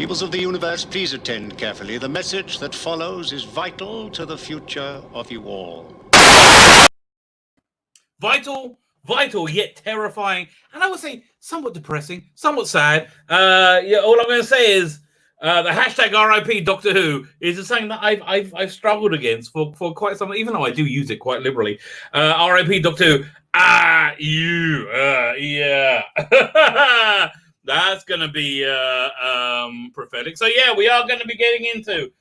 Peoples of the universe, please attend carefully. The message that follows is vital to the future of you all. Vital, yet terrifying, and I would say somewhat depressing, somewhat sad. All I'm going to say is the hashtag RIP Doctor Who is something that I've struggled against for quite some, even though I do use it quite liberally. RIP Doctor Who. Yeah. That's going to be prophetic. So yeah, we are going to be getting into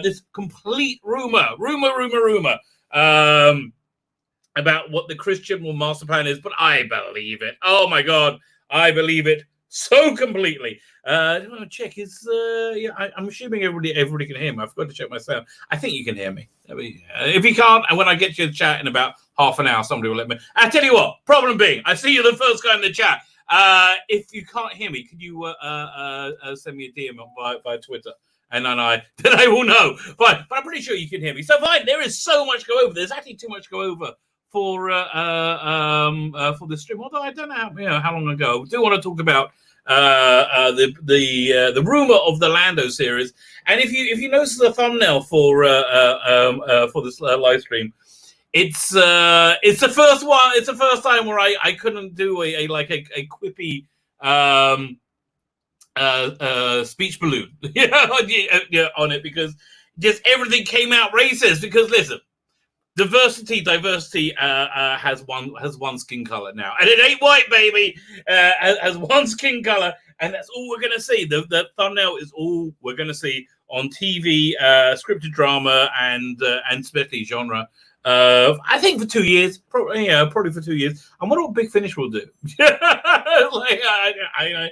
this complete rumor about what the Chris Chibnall master plan is, but I believe it. Oh my God, I believe it so completely. I want to check. I'm assuming everybody can hear me. I forgot to check my sound. I think you can hear me. If you can't, and when I get you to chat in about half an hour, somebody will let me. I tell you what. Problem being, I see you're the first guy in the chat. If you can't hear me, could you send me a DM via Twitter? And then I will know. Fine, but I'm pretty sure you can hear me. So fine, there is so much to go over. There's actually too much to go over for the stream. Although I don't know how long ago. We do want to talk about the rumor of the Lando series. And if you notice the thumbnail for this live stream, it's the first one. It's the first time where I couldn't do a quippy speech balloon on it, because just everything came out racist. Because listen, diversity has one skin color now, and it ain't white, baby. Has one skin color, and that's all we're gonna see. The thumbnail is all we're gonna see on TV, scripted drama, and especially genre. I think for 2 years, probably for 2 years. I wonder what Big Finish will do. I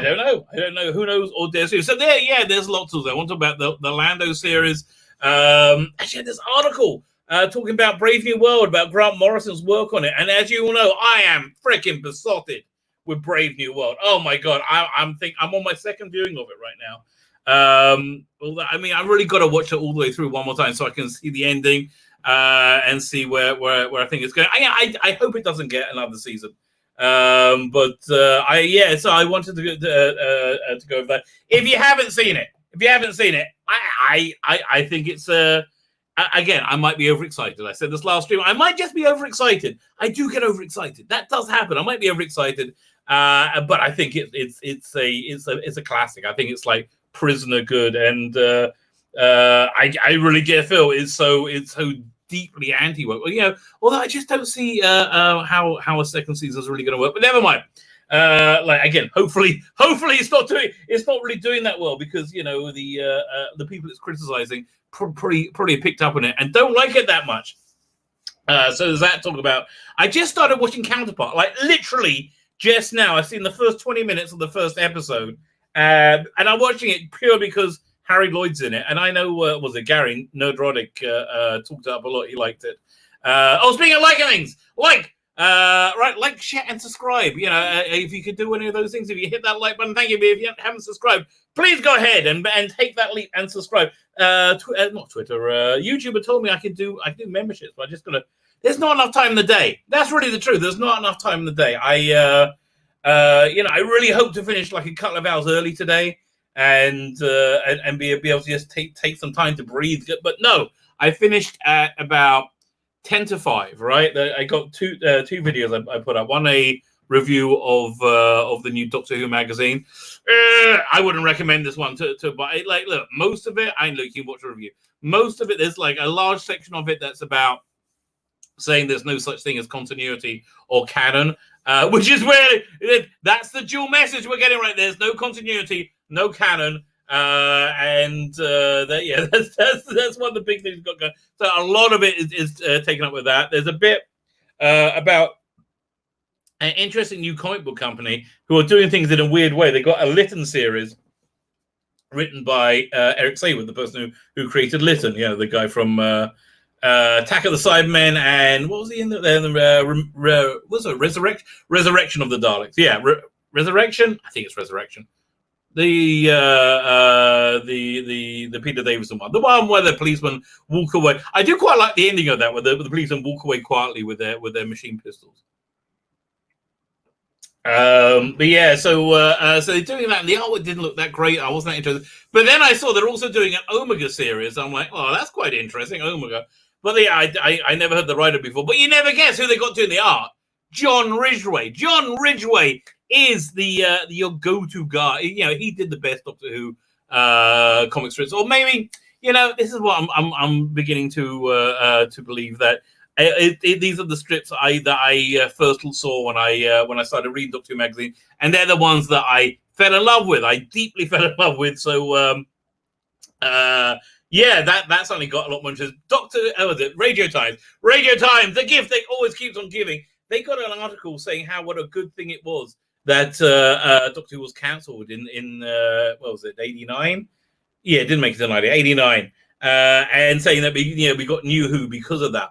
don't know. Who knows? Or so there's lots of them. I want to talk about the Lando series. Actually, this article talking about Brave New World, about Grant Morrison's work on it. And as you all know, I am freaking besotted with Brave New World. Oh my God, I'm on my second viewing of it right now. I really got to watch it all the way through one more time so I can see the ending and see where I think it's going. I hope it doesn't get another season. So I wanted to go over that. If you haven't seen it, I think it's again, I might be overexcited. I said this last stream. I might just be overexcited. I do get overexcited. That does happen. I might be overexcited, but I think it's a classic. I think it's like Prisoner good, and I really get a feel it's so deeply anti-woke. Well, although I just don't see how a second season is really going to work. But never mind. Again, hopefully it's not really doing that well, because the people it's criticizing probably picked up on it and don't like it that much. So there's that to talk about. I just started watching Counterpart, like literally just now. I've seen the first 20 minutes of the first episode, and I'm watching it purely because Harry Lloyd's in it, and I know was it Gary Nerdrodic talked up a lot. He liked it. Speaking of liking things, like, share and subscribe. If you could do any of those things, if you hit that like button, thank you. But if you haven't subscribed, please go ahead and take that leap and subscribe. Not Twitter. YouTuber told me I can do memberships, but there's not enough time in the day. That's really the truth. There's not enough time in the day. I really hope to finish like a couple of hours early today, and be able to just take some time to breathe. But no, I finished at about 10 to 5, right? I got two videos I put up. One, a review of the new Doctor Who magazine. I wouldn't recommend this one to buy. Like, look, most of it, you can watch a review. Most of it, there's like a large section of it that's about saying there's no such thing as continuity or canon, which is where that's the dual message we're getting right. There's no continuity, no canon. That's one of the big things we've got going. So a lot of it is taken up with that. There's a bit about an interesting new comic book company who are doing things in a weird way. They got a Lytton series written by Eric Saywood, the person who created Lytton. The guy from Attack of the Cybermen, and what was he in there? Was it Resurrection of the Daleks? Yeah, Resurrection. I think it's Resurrection. The Peter Davison one, the one where the policemen walk away. I do quite like the ending of that, where the policemen walk away quietly with their machine pistols. But yeah, so they're doing that, and the artwork didn't look that great. I wasn't that interested. But then I saw they're also doing an Omega series. I'm like, oh, that's quite interesting, Omega. But yeah, I never heard the writer before. But you never guess who they got doing the art. John Ridgway. John Ridgway is your go-to guy. You know, he did the best Doctor Who comic strips, or maybe, you know, this is what I'm beginning to believe, that these are the strips that I first saw when I started reading Doctor Who magazine, and they're the ones that I fell in love with. I deeply fell in love with. So yeah, that certainly got a lot more interest. Radio Times, the gift that always keeps on giving. They got an article saying what a good thing it was that Doctor Who was cancelled in what was it, 89? Yeah, it didn't make it to 90, 89, and saying that we got New Who because of that.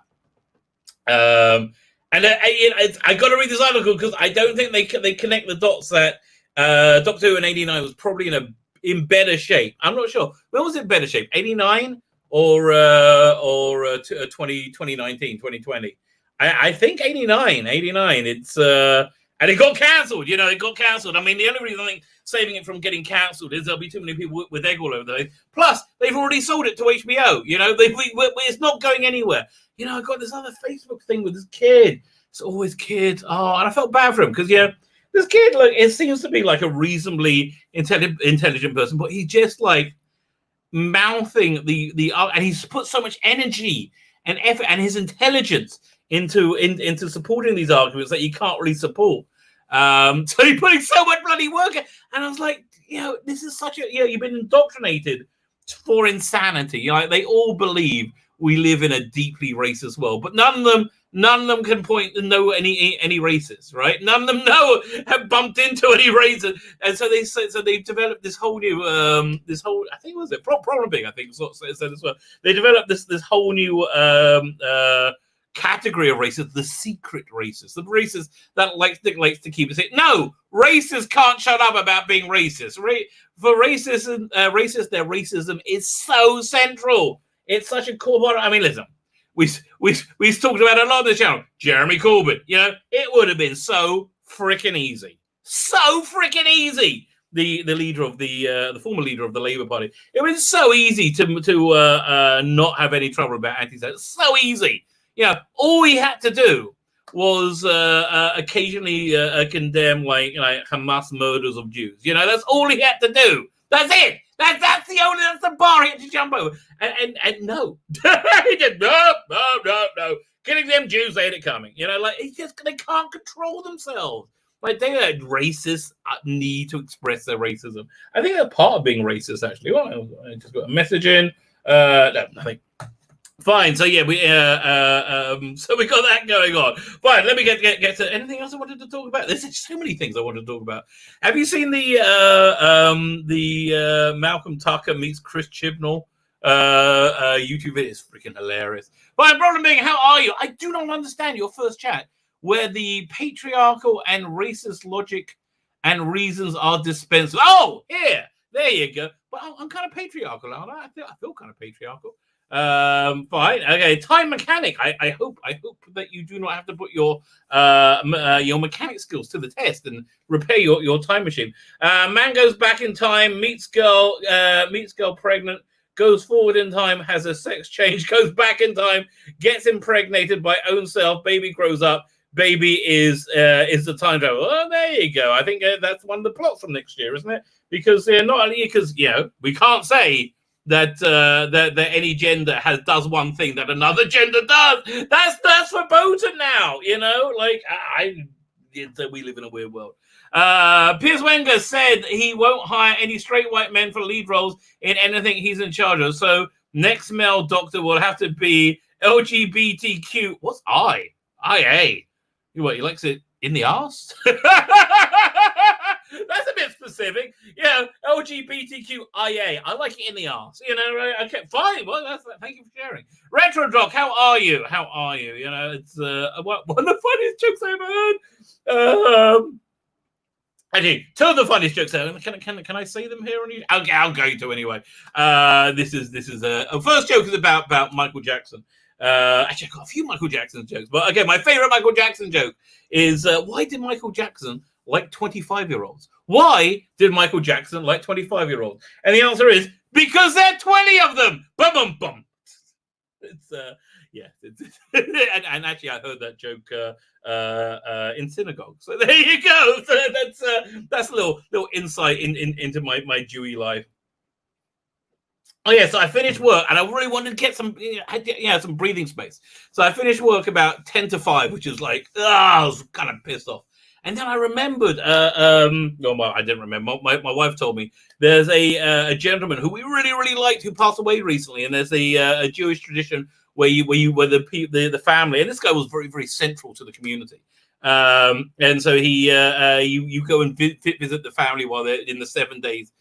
And I got to read this article because I don't think they connect the dots that Doctor Who in 89 was probably in better shape. I'm not sure. When was it better shape? 89 or 2019, 2020? I think 89. It's and it got cancelled. You know, it got cancelled. I mean, the only reason I think saving it from getting cancelled is there'll be too many people with egg all over the place. Plus, they've already sold it to HBO. You know, it's not going anywhere. You know, I got this other Facebook thing with this kid. It's always kids. Oh, and I felt bad for him because, yeah, this kid, like, it seems to be like a reasonably intelligent person, but he's just like mouthing and he's put so much energy and effort and his intelligence into supporting these arguments that you can't really support. So he's putting so much bloody work in. And I was like, you know, this is such a, you've been indoctrinated for insanity. You know, like, they all believe we live in a deeply racist world, but none of them can point and know any racists, right? None of them have bumped into any racists, and so they've developed this whole new I think it was problem being, I think it's what it said as well. They developed this whole new category of racists, the secret racists, the racists that likes to keep it secret. No, racists can't shut up about being racist. For racism, their racism is so central. It's such a core part. I mean, listen, we talked about it a lot on the channel. Jeremy Corbyn, you know, it would have been so freaking easy. The leader of the former leader of the Labour Party. It was so easy to not have any trouble about anti-Semitism. So easy. You know, all he had to do was occasionally condemn like Hamas murders of Jews. You know, that's all he had to do. That's it. That's the bar he had to jump over. And no, he did no. Killing them Jews, they had it coming. You know, like they can't control themselves. Like racists need to express their racism. I think they're part of being racist. Actually, well, I just got a message in. No, nothing. Fine. So yeah, so we got that going on. Fine. Let me get to anything else I wanted to talk about. There's so many things I wanted to talk about. Have you seen the Malcolm Tucker meets Chris Chibnall YouTube video? It's freaking hilarious. Fine. Problem being, how are you? I do not understand your first chat where the patriarchal and racist logic and reasons are dispensed. Oh, here, there you go. But I'm kind of patriarchal, aren't I? I feel kind of patriarchal. Fine. Okay. Time mechanic. I hope that you do not have to put your mechanic skills to the test and repair your time machine. Man goes back in time, meets girl pregnant, goes forward in time, has a sex change, goes back in time, gets impregnated by own self, baby grows up, baby is the time travel. Oh, there you go. I think that's one of the plots from next year, isn't it? Because not only because we can't say that any gender does one thing that another gender does. That's verboten now, you know. Like we live in a weird world. Piers Wenger said he won't hire any straight white men for lead roles in anything he's in charge of. So next male doctor will have to be LGBTQ. What's IA? What, he likes it in the arse? That's a bit specific. Yeah, LGBTQIA. I like it in the arse. You know, right? Okay, fine. Well, thank you for sharing. Retro Doc, how are you? You know, it's one of the funniest jokes I ever heard. Actually, two of the funniest jokes ever. Can I say them here on you? I'm going to anyway. This is first joke is about Michael Jackson. Actually, I've got a few Michael Jackson jokes, but again, my favorite Michael Jackson joke is why did Michael Jackson like 25-year-olds. Why did Michael Jackson like 25-year-olds? And the answer is because there are 20 of them. Bum bum bum. It's yeah, and actually, I heard that joke in synagogue. So there you go. So that's a little insight into my Jewy life. Oh yeah, so I finished work, and I really wanted to get some some breathing space. So I finished work about 10 to 5, which is like, I was kind of pissed off. And then I remembered, no, I didn't remember. My wife told me there's a gentleman who we really liked who passed away recently, and there's a Jewish tradition where the family, and this guy was very central to the community. And so you go and visit the family while they're in the 7 days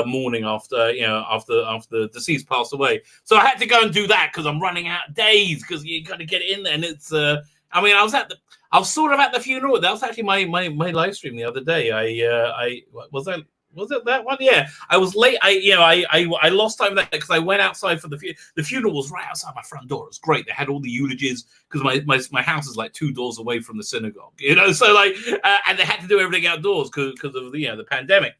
mourning after the deceased passed away. So I had to go and do that because I'm running out of days because you got to get in there, and it's I was sort of at the funeral. That was actually my live stream the other day. Was it that one? Yeah, I was late. I lost time that because I went outside for the funeral was right outside my front door. It was great. They had all the eulogies because my house is like 2 doors away from the synagogue. So like and they had to do everything outdoors because of the pandemic.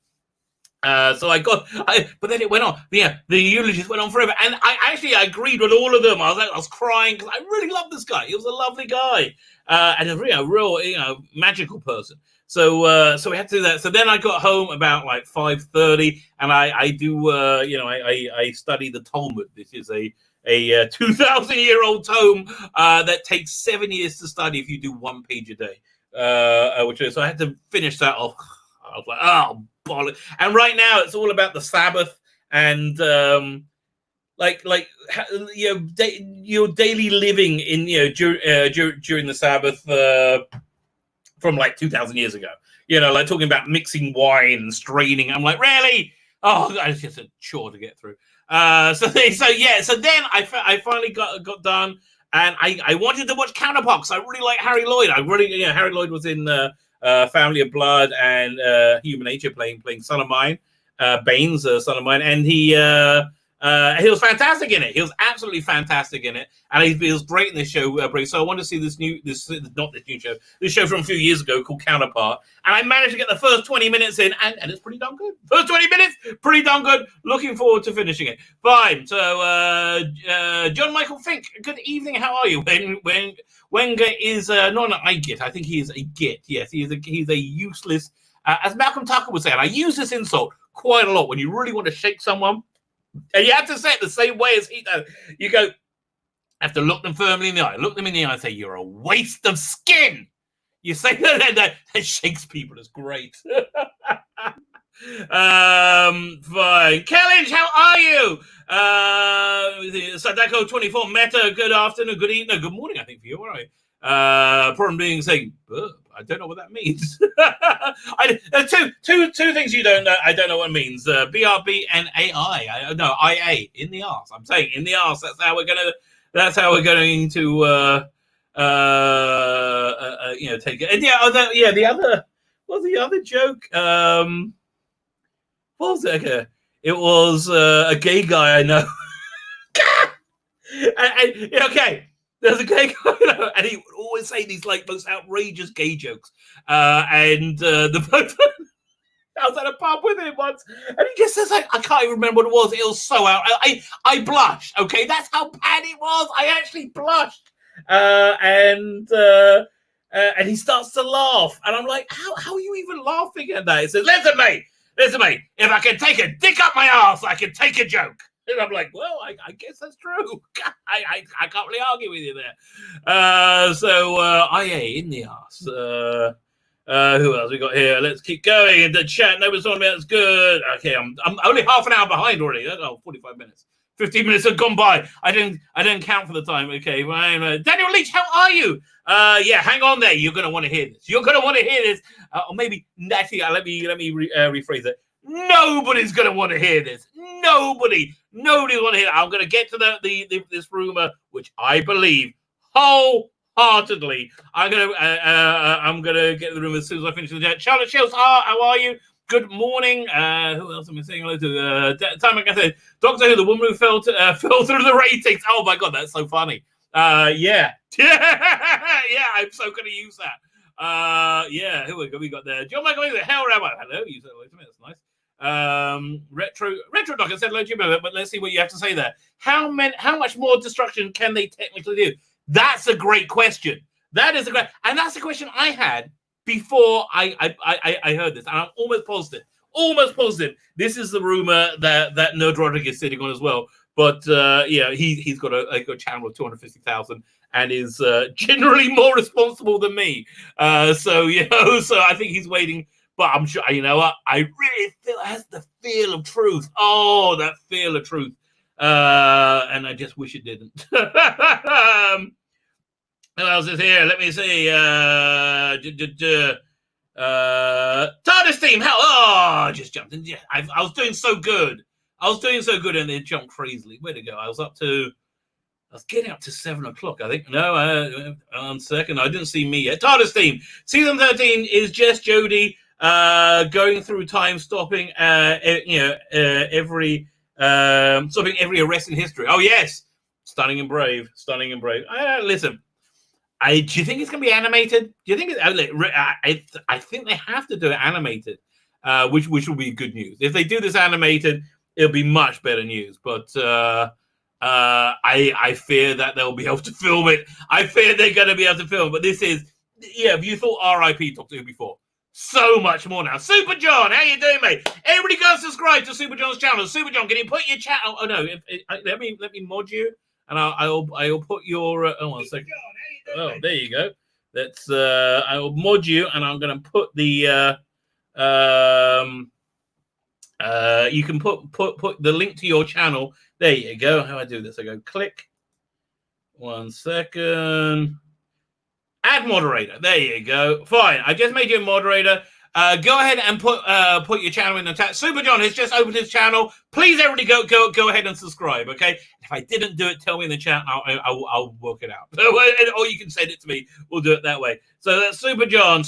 But then it went on. Yeah, the eulogies went on forever, and I agreed with all of them. I was crying because I really loved this guy. He was a lovely guy, and a real magical person. So we had to do that. So then I got home about like 5:30, and I study the Talmud. This is a 2,000-year-old tome that takes 7 years to study if you do 1 page a day. So I had to finish that off. I was like, oh, bollocks. And right now it's all about the Sabbath and your daily living in during the Sabbath from like 2,000 years ago. Like talking about mixing wine and straining. I'm like, really? Oh, it's just a chore to get through. So then I finally got done, and I wanted to watch Counterparts. I really like Harry Lloyd. Harry Lloyd was in Family of Blood and Human Nature, playing Son of Mine, Baines, Son of Mine, and he was fantastic in it. He was absolutely fantastic in it, and he was great in this show. So I wanted to see this show from a few years ago called Counterpart, and I managed to get the first 20 minutes in, and it's pretty darn good. First 20 minutes, pretty darn good. Looking forward to finishing it. Fine. So John Michael Fink, good evening. How are you? Wenger is not an I-git. I think he is a git. Yes, he's a useless, as Malcolm Tucker would say, and I use this insult quite a lot when you really want to shake someone. And you have to say it the same way as he does. You have to look them firmly in the eye. Look them in the eye and say, you're a waste of skin. You say that shakes people. It's great. Fine. Kellage, how are you? Sadako 24 Meta, good afternoon, good evening, good morning, I think, for you. All right. Problem being saying, I don't know what that means. Two things you don't know. I don't know what it means. BRB and AI. IA in the arse. I'm saying in the arse. That's how we're going to take it. And the other. What was the other joke? What was it? Okay. It was a gay guy I know. Okay. There's a gay guy, and he would always say these like most outrageous gay jokes. I was at a pub with him once, and he just says, like, I can't even remember what it was. It was so out. I blushed. Okay, that's how bad it was. I actually blushed, and he starts to laugh, and I'm like, how are you even laughing at that? He says, listen, mate. If I can take a dick up my ass, I can take a joke. And I'm like, well, I guess that's true. I can't really argue with you there. So IA in the arse. Who else we got here? Let's keep going in the chat. Nobody's talking about it's good. Okay, I'm only half an hour behind already. 45 minutes. 15 minutes have gone by. I didn't count for the time. Okay, Daniel Leach, how are you? Yeah, hang on there. You're gonna want to hear this. Or maybe actually, let me rephrase it. Nobody's gonna want to hear this. Nobody's want to hear it. I'm gonna get to this rumor, which I believe wholeheartedly. I'm gonna get the rumor as soon as I finish the chat. Charlotte Shields, how are you? Good morning. Who else am I saying hello to? Time I said, Doctor Who, the woman who fell through the ratings. Oh my god, that's so funny. Yeah, I'm so gonna use that. Yeah, who we got there? John Michael, hell, Rabbi. Hello, you said hello to me. That's nice. Retro Doc, I said hello to you, but let's see what you have to say there. How much more destruction can they technically do? That's a great question. That is a great, and that's the question I had before I heard this, and I'm almost positive. This is the rumor that Nerd Roderick is sitting on as well. But yeah, he's got a channel of 250,000 and is generally more responsible than me. So I think he's waiting. But I'm sure, you know what? I really feel it has the feel of truth. Oh, that feel of truth. And I just wish it didn't. Who else is here? Let me see. TARDIS team. I just jumped in. Yeah, I was doing so good. And it jumped crazily. Where'd it go? I was getting up to 7 o'clock, I think. No, 1 second. I didn't see me yet. TARDIS team. Season 13 is Jess Jodie going through time, stopping every arrest in history. Oh, yes. Stunning and brave. Listen. Do you think it's going to be animated? Do you think I think they have to do it animated, which will be good news. If they do this animated, it'll be much better news. But I fear that they'll be able to film it. I fear they're going to be able to film. But this is, if you thought R.I.P. Doctor Who before, so much more now. Super John, how you doing, mate? Everybody go and subscribe to Super John's channel. Super John, can you put your channel? Oh no, let me mod you, and I'll put your. One second. Oh, there you go. That's I will mod you, and I'm going to put the you can put the link to your channel. There you go. How I do this? I go click. 1 second. Add moderator. There you go. Fine. I just made you a moderator. Go ahead and put your channel in the chat. Super John has just opened his channel. Please, everybody, go ahead and subscribe. Okay. If I didn't do it, tell me in the chat. I'll work it out. Or you can send it to me. We'll do it that way. So that's Super John.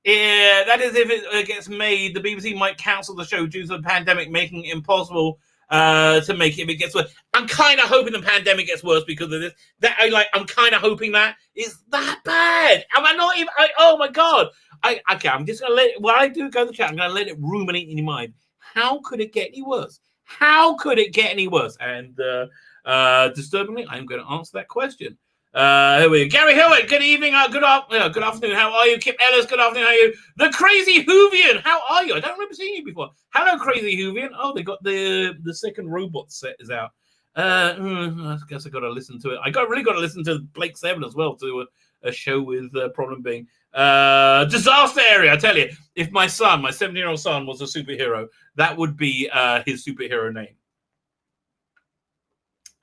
Yeah, that is if it gets made. The BBC might cancel the show due to the pandemic, making it impossible to make it if it gets worse. I'm kind of hoping the pandemic gets worse because of this. I'm kind of hoping that it's that bad. Am I not even? Oh my god. I'm just gonna let it. While I do go to the chat, I'm gonna let it ruminate in your mind. How could it get any worse? And disturbingly, I'm going to answer that question. Here we go. Gary Hillard, good evening. Good afternoon. How are you? Kip Ellis, good afternoon. How are you? The Crazy Whovian, how are you? I don't remember seeing you before. Hello, Crazy Whovian. Oh, they got the second robot set is out. I guess I got to listen to it. Really got to listen to Blake Seven as well, to a show with problem being disaster area. I tell you, if my 17-year-old son was a superhero, that would be his superhero name.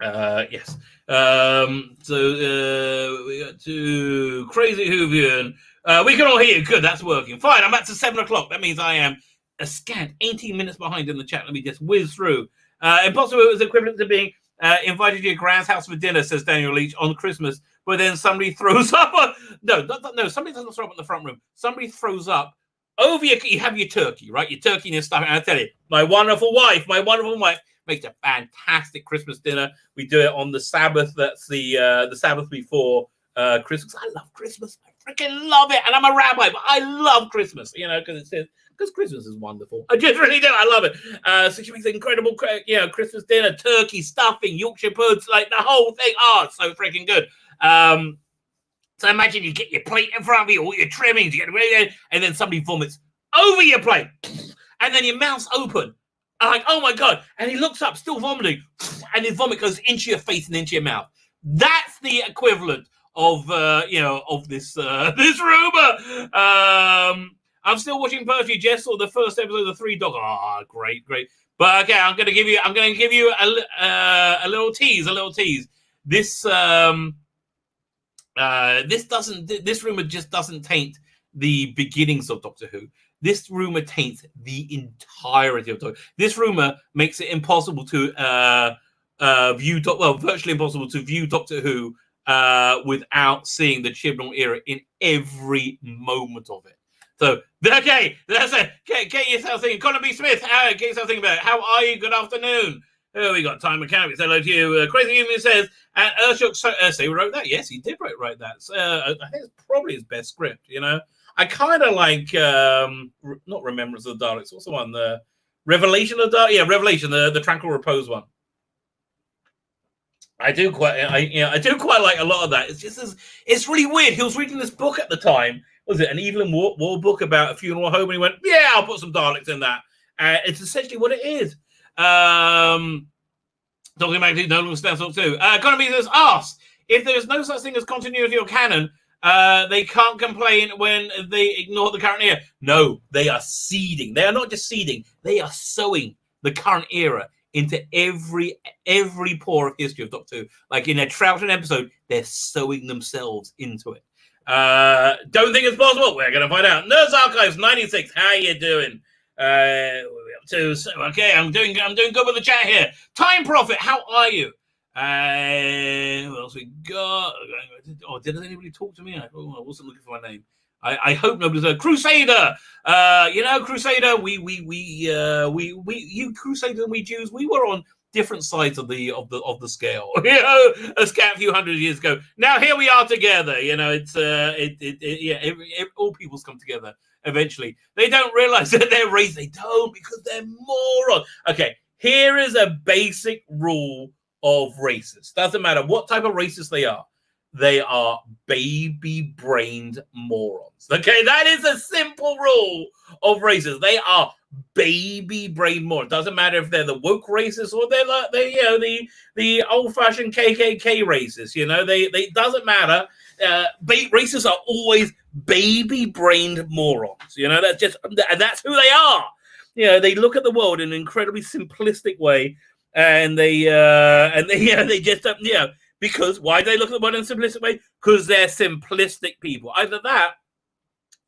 Yes. So we got to Crazy Whovian. We can all hear you. Good, that's working. Fine, I'm back to 7 o'clock. That means I am a scant 18 minutes behind in the chat. Let me just whiz through. Impossible is equivalent to being invited to your grand's house for dinner, says Daniel Leach, on Christmas, but then somebody throws up. No, somebody doesn't throw up in the front room. Somebody throws up over you have your turkey, right? Your turkey and your stuff. And I tell you, my wonderful wife makes a fantastic Christmas dinner. We do it on the Sabbath. That's the Sabbath before Christmas. I love Christmas. I freaking love it. And I'm a rabbi, but I love Christmas, because Christmas is wonderful. I just really do. I love it. So she makes an incredible, Christmas dinner, turkey, stuffing, Yorkshire puds, like the whole thing. Oh, it's so freaking good. So imagine you get your plate in front of you, all your trimmings, you get ready, and then somebody vomits over your plate, and then your mouth's open. I'm like, oh my god! And he looks up, still vomiting, and his vomit goes into your face and into your mouth. That's the equivalent of of this rumor. I'm still watching Percy Jess or the first episode of 3 Dog. Oh, great. But okay, I'm gonna give you a little tease. This rumor just doesn't taint the beginnings of Doctor Who. This rumor taints the entirety of Doctor Who. This rumor makes it impossible to virtually impossible to view Doctor Who without seeing the Chibnall era in every moment of it. So, okay, that's it. Get yourself thinking. Colin B. Smith, get yourself thinking about it. How are you? Good afternoon. Oh, we got Time Mechanics. Hello to you. Crazy Human says, and Urshuk say wrote that. Yes, he did write that. I think it's probably his best script, you know. I kind of like, not Remembrance of the Daleks. What's the one? The Revelation of the Daleks? Yeah, Revelation, the Tranquil Repose one. I do quite like a lot of that. It's just, it's really weird. He was reading this book at the time. Was it an Evelyn Waugh book about a funeral home? And he went, yeah, I'll put some Daleks in that. It's essentially what it is. Talking about no longer stands up too. Economy says, ask if there is no such thing as continuity or canon. They can't complain when they ignore the current era. No, they are seeding. They are not just seeding. They are sowing the current era into every pore of history of Doctor Who. Like in a Troughton episode, they're sowing themselves into it. Don't think it's possible. We're going to find out. Nerds Archives 96. How you doing? Okay, I'm doing good with the chat here. Time Prophet, how are you? What else we got? Oh, did anybody talk to me? I wasn't looking for my name. I hope nobody's a Crusader. Crusader. You Crusader and we Jews. We were on different sides of the scale. A few hundred years ago. Now here we are together. You know, it's all peoples come together eventually. They don't realize that they're race. They don't, because they're morons. Okay, here is a basic rule of racists. Doesn't matter what type of racist they are. They are baby-brained morons. Okay, that is a simple rule of racists. They are baby-brained morons. Doesn't matter if they're the woke racists or they're the old-fashioned KKK racists. You know, they doesn't matter. Racists are always baby-brained morons. You know, that's who they are. You know, they look at the world in an incredibly simplistic way, and they just because why do they look at the world in a simplistic way? Because they're simplistic people. Either that,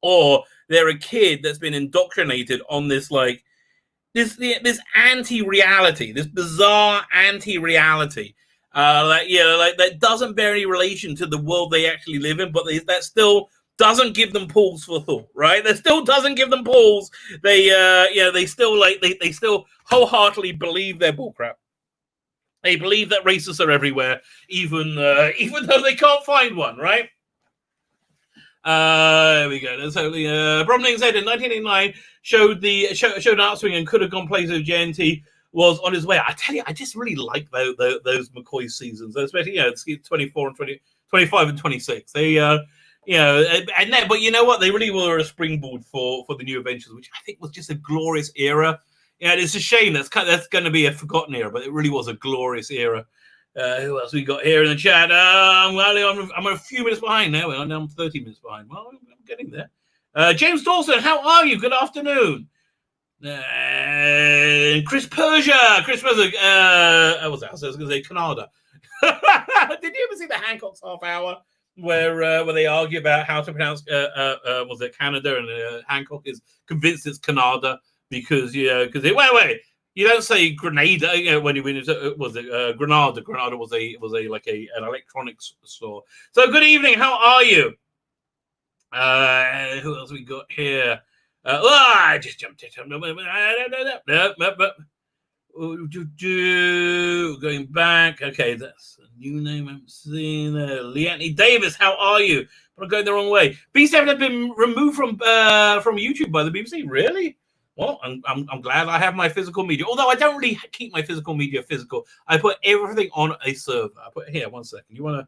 or they're a kid that's been indoctrinated on this this anti-reality, this bizarre anti-reality. That doesn't bear any relation to the world they actually live in, but that still doesn't give them pause for thought, right? That still doesn't give them pause. They still wholeheartedly believe their bullcrap. They believe that racists are everywhere, even though they can't find one, right? There we go. That's totally. Bromling said in 1989 showed an upswing and could have gone places. JNT was on his way. I tell you, I just really like those McCoy seasons, especially 24 and 25 and 26. They but you know what? They really were a springboard for the new adventures, which I think was just a glorious era. Yeah, it's a shame that's going to be a forgotten era, but it really was a glorious era. Who else we got here in the chat? I'm a few minutes behind now. I'm 30 minutes behind. Well, I'm getting there. James Dawson, how are you? Good afternoon. Chris Persia. What was that? I was going to say Canada. Did you ever see the Hancock's half hour where they argue about how to pronounce was it Canada, and Hancock is convinced it's Canada. Because you don't say Grenada. When you was it Granada? Granada was an electronics store. So good evening. How are you? Who else we got here? I just jumped it. Going back. Okay, that's a new name I'm seeing there. Leanne Davis. How are you? I'm going the wrong way. B7 have been removed from YouTube by the BBC. Really? Well, I'm glad I have my physical media. Although I don't really keep my physical media physical. I put everything on a server. I put here. 1 second. You want to?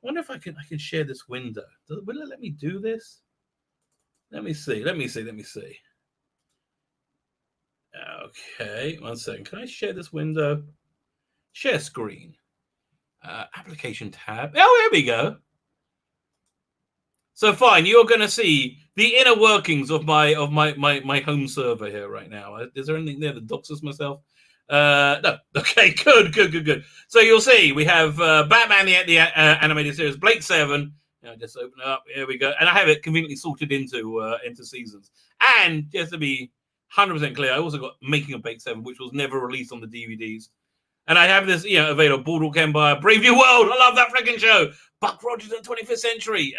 Wonder if I can share this window. Will it let me do this? Let me see. Okay. 1 second. Can I share this window? Share screen. Application tab. Oh, here we go. So fine, you're going to see the inner workings of my home server here right now. Is there anything there that doxes myself? No. Okay, good. So you'll see we have Batman the animated series, Blake 7. Just open it up. Here we go, and I have it conveniently sorted into seasons. And just to be 100% clear, I also got Making of Blake 7, which was never released on the DVDs. And I have this, available. Boardwalk Empire, Brave New World. I love that freaking show. Buck Rogers in the 25th Century.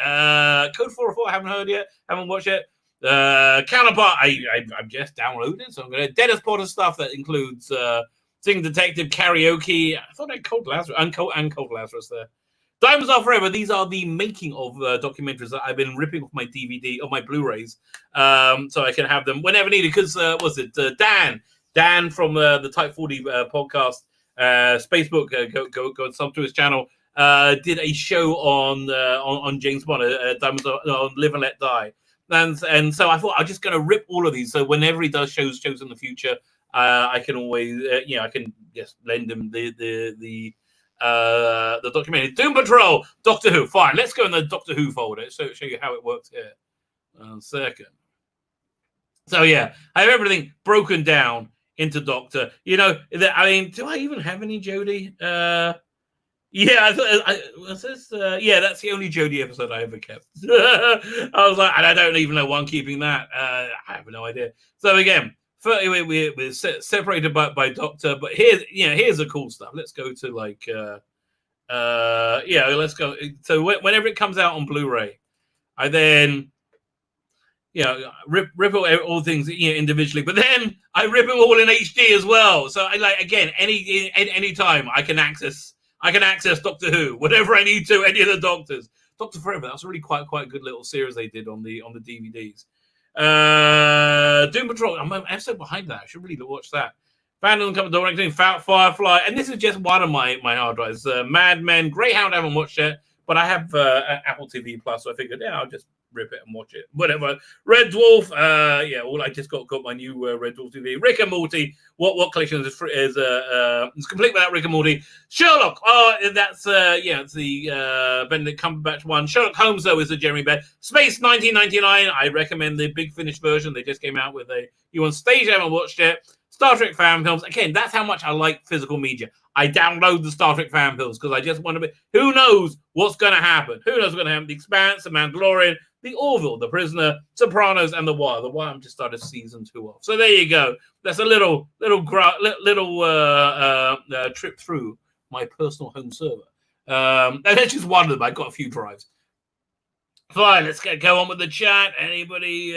Code 404, I haven't heard yet. Haven't watched it. Counterpart, I've just downloaded. So I'm going to Dennis Potter stuff that includes Sing Detective, Karaoke. I thought I had Cold Lazarus and Cold Lazarus there. Diamonds Are Forever. These are the making of documentaries that I've been ripping off my DVD or my Blu-rays, so I can have them whenever needed. Because Dan from the Type 40 podcast, Spacebook, go and sub to his channel. Did a show on James Bond, Diamonds on Live and Let Die, and so I thought I'm just going to rip all of these. So whenever he does shows in the future, I can always I can just lend him the documentary. Doom Patrol, Doctor Who. Fine, let's go in the Doctor Who folder. So show you how it works here. 1 second. So yeah, I have everything broken down into Doctor. You know, I mean, do I even have any Jodie? Yeah, that's the only Jodie episode I ever kept. I was like, and I don't even know why I'm keeping that. I have no idea. So again, we're separated by Doctor, but here's the cool stuff. Let's go to let's go. So whenever it comes out on Blu-ray, I then rip all things individually, but then I rip it all in HD as well. So I any time I can access Doctor Who, whatever I need to, any of the Doctors. Doctor Forever, that's really quite a good little series they did on the DVDs. Doom Patrol, I'm so behind that. I should really watch that. Fandom Company directing Firefly, and this is just one of my hard drives. Mad Men, Greyhound, I haven't watched yet, but I have Apple TV Plus, so I figured, I'll just rip it and watch it. Whatever. Red Dwarf, I just got my new Red Dwarf TV. Rick and Morty, what collection is complete without Rick and Morty? Sherlock, that's it's the Benedict Cumberbatch one. Sherlock Holmes, though, is the Jeremy Benn. Space 1999, I recommend the Big Finish version. They just came out with you on stage, I haven't watched it. Star Trek fan films. Again, that's how much I like physical media. I download the Star Trek fan films because I just want to be. Who knows what's going to happen? Who knows what's going to happen? The Expanse, The Mandalorian, The Orville, The Prisoner, Sopranos, and The Wire. The Wire, I'm just started season 2 off. So there you go. That's a little trip through my personal home server. And that's just one of them. I got a few drives. Fine, let's go on with the chat. Anybody?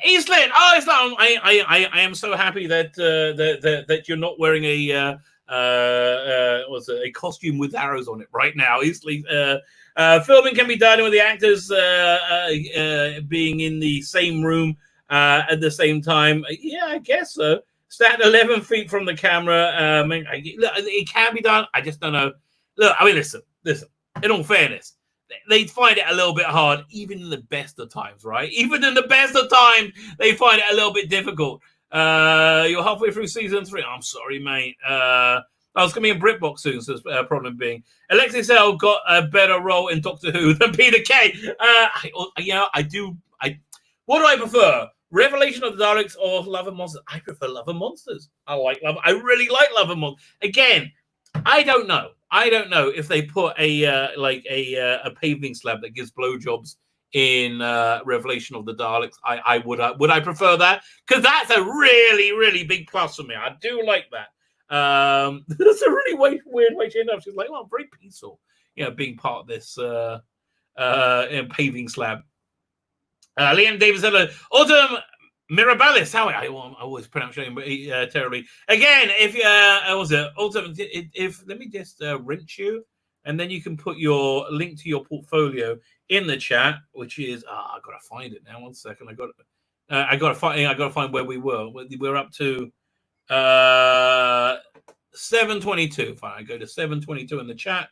Eastland. Oh, Islam. I am so happy that you're not wearing a costume with arrows on it right now. Eastland. Filming can be done with the actors being in the same room at the same time. Yeah, I guess so. Stand 11 feet from the camera. It can be done. I just don't know. Look, I mean, listen. In all fairness, they find it a little bit hard, even in the best of times, right? Even in the best of times, they find it a little bit difficult. You're halfway through season 3. I'm sorry, mate. I was going to be in BritBox soon, so the problem being Alexis L got a better role in Doctor Who than Peter Kay. What do I prefer? Revelation of the Daleks or Love and Monsters? I prefer Love and Monsters. I really like Love and Monsters. Again, I don't know if they put a paving slab that gives blowjobs in Revelation of the Daleks. Would I prefer that? Because that's a really, really big plus for me. I do like that. That's a really weird way to end up. She's like, I'm very peaceful, being part of this paving slab. Liam Davis said, Autumn Mirabilis. How I always pronounce your name terribly. Again, if Autumn, let me just rinse you, and then you can put your link to your portfolio in the chat, which is I gotta find it now. 1 second, I gotta find where we were. We're up to 722. Fine, I go to 722 in the chat.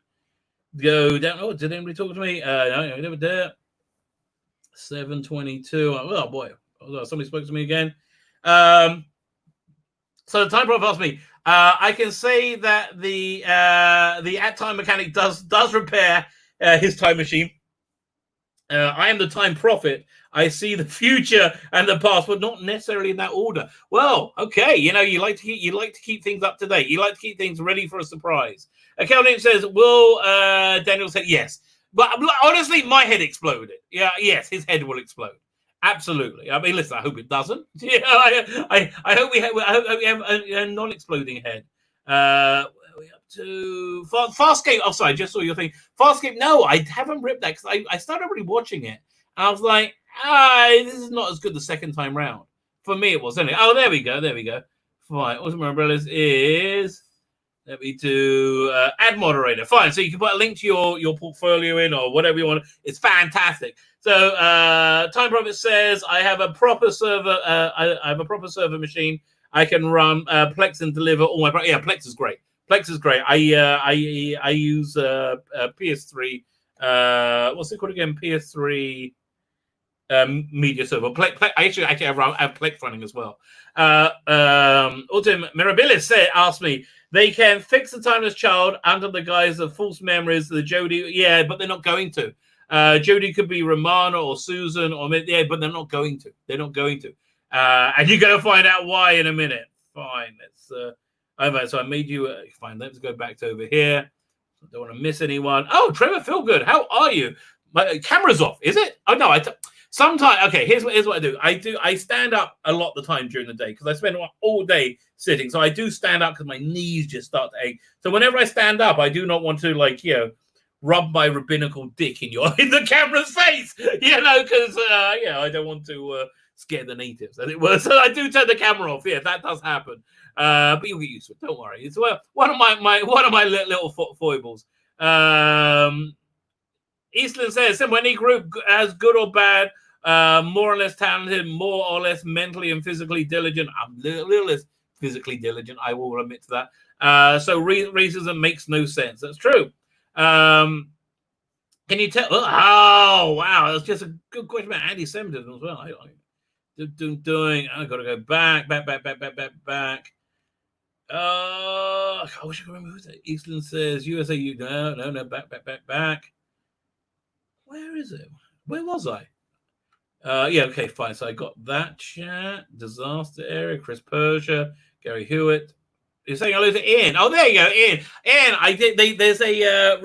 Go down. Oh, did anybody talk to me? No, never did. 722. Oh boy, somebody spoke to me again. So the time prof asked me. I can say that the at time mechanic does repair his time machine. I am the time prophet. I see the future and the past, but not necessarily in that order. Well, okay, you like to keep things up to date. You like to keep things ready for a surprise. Kelvin says, "Will Daniel said yes." But honestly, my head exploded. Yeah, yes, his head will explode. Absolutely. I mean, listen, I hope it doesn't. Yeah, I hope we have a non-exploding head. We're up to Farscape. Oh, sorry, I just saw your thing. Farscape. No, I haven't ripped that because I started already watching it. And I was like, this is not as good the second time round. For me, it was anyway. Oh, there we go. Fine. Ultimate Umbrellas is. Let me do add moderator. Fine. So you can put a link to your portfolio in or whatever you want. It's fantastic. So Time Prophet says I have a proper server. I have a proper server machine. I can run Plex and deliver all my. Yeah, Plex is great. Plex is great. I use PS3. What's it called again? PS3 media server. I actually have Plex running as well. Autumn Mirabilis asked me, they can fix the timeless child under the guise of false memories. The Jodie, yeah, but they're not going to. Jodie could be Romana or Susan or yeah, but they're not going to. They're not going to. And you're going to find out why in a minute. Fine. Let's. Over. So I made you. Fine. Let's go back to over here. I don't want to miss anyone. Oh, Trevor Feelgood, how are you? My camera's off. Is it? Oh no. Sometimes. Okay. Here's what I do. I stand up a lot of the time during the day because I spend all day sitting. So I do stand up because my knees just start to ache. So whenever I stand up, I do not want to rub my rabbinical dick in the camera's face. Because I don't want to scare the natives, as it were. So I do turn the camera off. Yeah, that does happen. But you'll get used to it. Don't worry. It's one of my little foibles. Eastland says, when any group has good or bad, more or less talented, more or less mentally and physically diligent. I'm a little less physically diligent, I will admit to that. So racism makes no sense. That's true. Can you tell? Oh, wow. That's just a good question about anti-Semitism as well. I got to go back. I wish I could remember who's that. Eastland says USA. No, back. Where is it? Where was I? Yeah, okay, fine. So I got that chat. Disaster area. Chris Persia, Gary Hewitt. You're saying hello to Ian. Oh, there you go, Ian. Ian, I did. There's a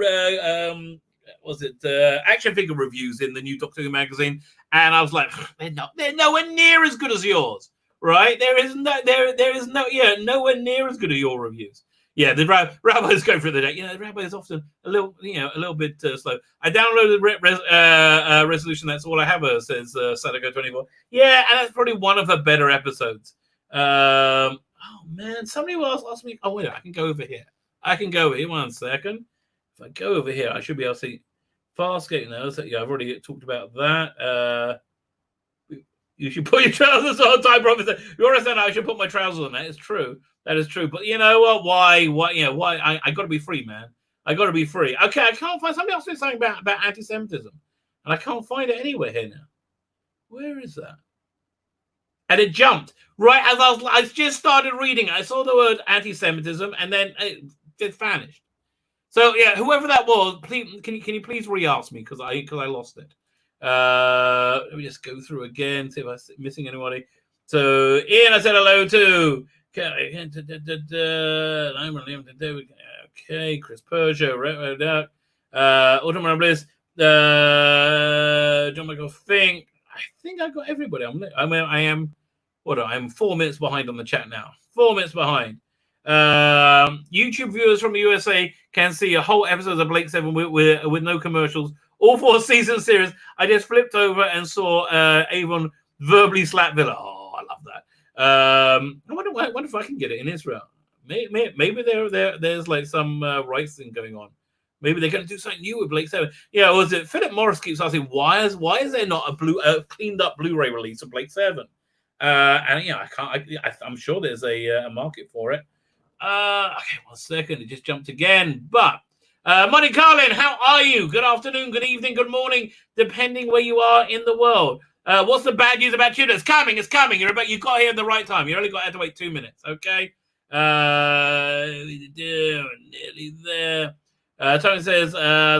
action figure reviews in the new Doctor Who magazine, and I was like, they're nowhere near as good as yours. Right? There is nowhere near as good as your reviews. Yeah, the Rabbi's going through the day. The Rabbi is often a little bit slow. I downloaded resolution. That's all I have. Says Sadako 24. Yeah, and that's probably one of her better episodes. Oh man, somebody else asked me. Oh wait, I can go over here. One second. If I go over here, I should be able to see Farscape now. So, yeah, I've already talked about that. You should put your trousers on. Time Prophet. You understand? I should put my trousers on. That is true. That is true. But you know what? Why? Why? I got to be free, man. I got to be free. Okay, I can't find. Somebody else said something about anti-Semitism, and I can't find it anywhere here now. Where is that? And it jumped right as I just started reading. I saw the word anti-Semitism, and then it just vanished. So yeah, whoever that was, please can you please re-ask me because I lost it. Let me just go through again, see if I'm missing anybody. So Ian, I said hello to. Okay, Chris Persia, Autumn Bliss, John Michael Fink. I think I got everybody. I'm 4 minutes behind on the chat now. 4 minutes behind. YouTube viewers from the USA can see a whole episode of Blake 7 with no commercials. All 4 season series. I just flipped over and saw Avon verbally slap Villa. Oh, I love that. I wonder if I can get it in Israel. Maybe there's like some rights thing going on. Maybe they're going to do something new with Blake 7. Yeah, was it Philip Morris keeps asking why is there not a cleaned up Blu-ray release of Blake 7? And I'm sure there's a market for it. Okay, 1 second. It just jumped again. But Monty Carlin, how are you? Good afternoon, good evening, good morning, depending where you are in the world. What's the bad news about Tudor? It's coming. You got here at the right time. You only got to wait 2 minutes, okay? Nearly there. Tony says,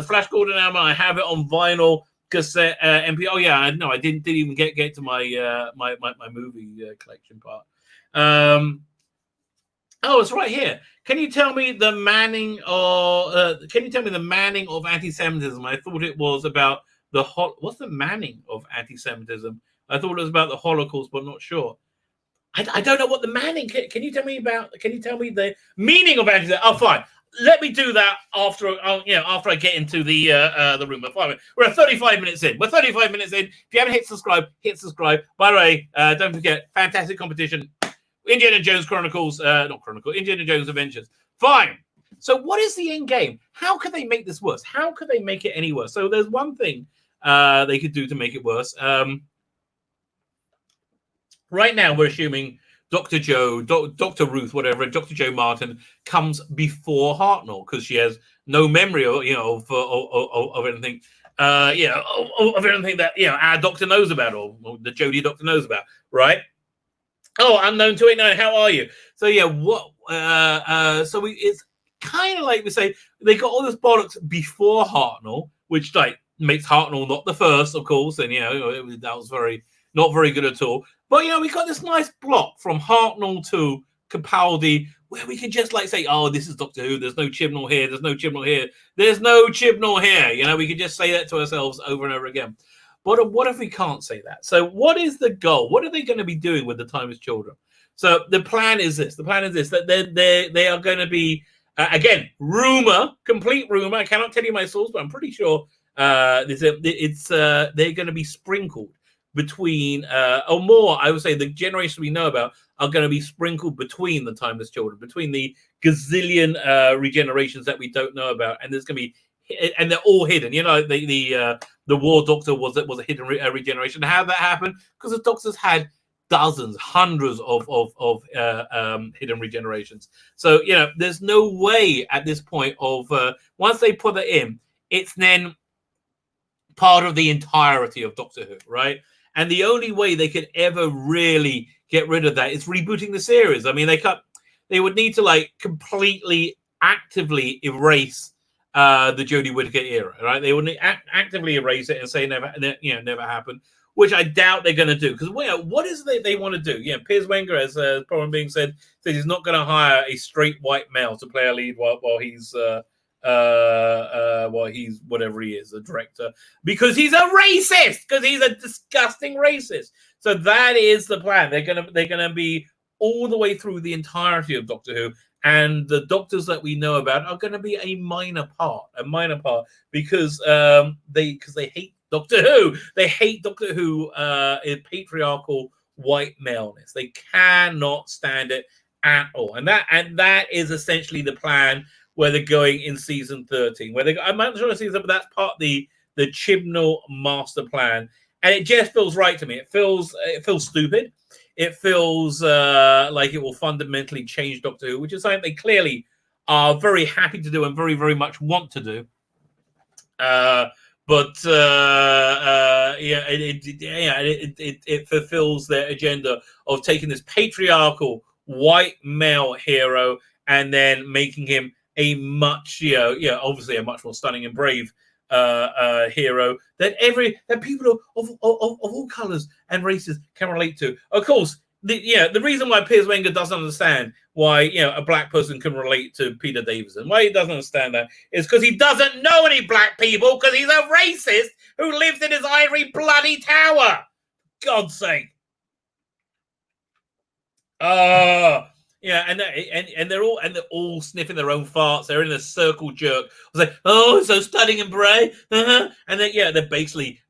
Flash Gordon album, I have it on vinyl, cassette, MP. Oh yeah, no, I didn't even get to my my movie collection part. Oh, it's right here. Can you tell me the manning of anti-Semitism? I thought it was about what's the manning of anti-Semitism? I thought it was about the Holocaust, but not sure. I don't know what the manning. Can you tell me the meaning of anti-Semitism? Oh, fine. Let me do that after I get into the room. We're 35 minutes in. If you haven't hit subscribe. By the way, don't forget, fantastic competition. Indiana Jones Chronicles, not Chronicle, Indiana Jones Adventures. Fine. So what is the end game? How could they make this worse? How could they make it any worse? So there's one thing they could do to make it worse. Right now, we're assuming Dr. Joe, Dr. Ruth, whatever, Dr. Joe Martin comes before Hartnell because she has no memory of anything, of anything that our doctor knows about or the Jodie doctor knows about, right? Oh, unknown 289, how are you? So it's kind of like we say they got all this bollocks before Hartnell, which like makes Hartnell not the first, of course, and that was not very good at all. But we got this nice block from Hartnell to Capaldi where we can just like say, oh, this is Doctor Who. There's no Chibnall here. There's no Chibnall here. There's no Chibnall here. We could just say that to ourselves over and over again. But what if we can't say that? So what is the goal? What are they going to be doing with the Timeless Children? So the plan is this. That they are going to be, again, complete rumor. I cannot tell you my source, but I'm pretty sure they're going to be sprinkled between, or more, I would say the generation we know about are going to be sprinkled between the Timeless Children, between the gazillion regenerations that we don't know about. And there's going to be, and they're all hidden. The War Doctor was a hidden regeneration. How did that happen? Because the Doctors had dozens, hundreds of hidden regenerations. So there's no way at this point of once they put it in, it's then part of the entirety of Doctor Who, right? And the only way they could ever really get rid of that is rebooting the series. I mean, they would need to like completely actively erase the Jodie Whittaker era, right? They would actively erase it and say never happened, which I doubt they're going to do. Because what is it they want to do? Piers Wenger, as probably being said he's not going to hire a straight white male to play a lead while he's whatever he is, a director, because he's a racist, because he's a disgusting racist. So that is the plan. They're gonna be all the way through the entirety of Doctor Who, and the Doctors that we know about are going to be a minor part, because they hate Doctor Who. They hate Doctor Who in patriarchal white maleness. They cannot stand it at all, and that is essentially the plan where they're going in season 13. I'm not sure season, but that's part of the Chibnall master plan, and it just feels right to me. It feels stupid. It feels like it will fundamentally change Doctor Who, which is something they clearly are very happy to do and very, very much want to do. It fulfills their agenda of taking this patriarchal white male hero and then making him a much, obviously a much more stunning and brave hero that people of all colors and races can relate to. Of course, the reason why Piers Wenger doesn't understand why a black person can relate to Peter Davison, why he doesn't understand that, is because he doesn't know any black people, because he's a racist who lives in his ivory bloody tower. God's sake. And they're all sniffing their own farts. They're in a circle jerk. It's like, oh, so stunning and brave. And then they're basically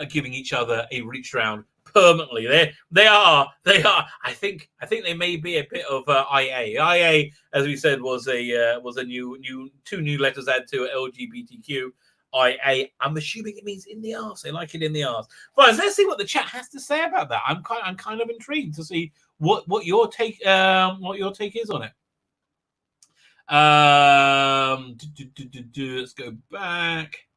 giving each other a reach round permanently. They are. I think they may be a bit of IA. IA, as we said, was a new 2 new letters added to LGBTQ. IA. I'm assuming it means in the arse. They like it in the arse. But let's see what the chat has to say about that. I'm kind of intrigued to see what your take is on it. Let's go back.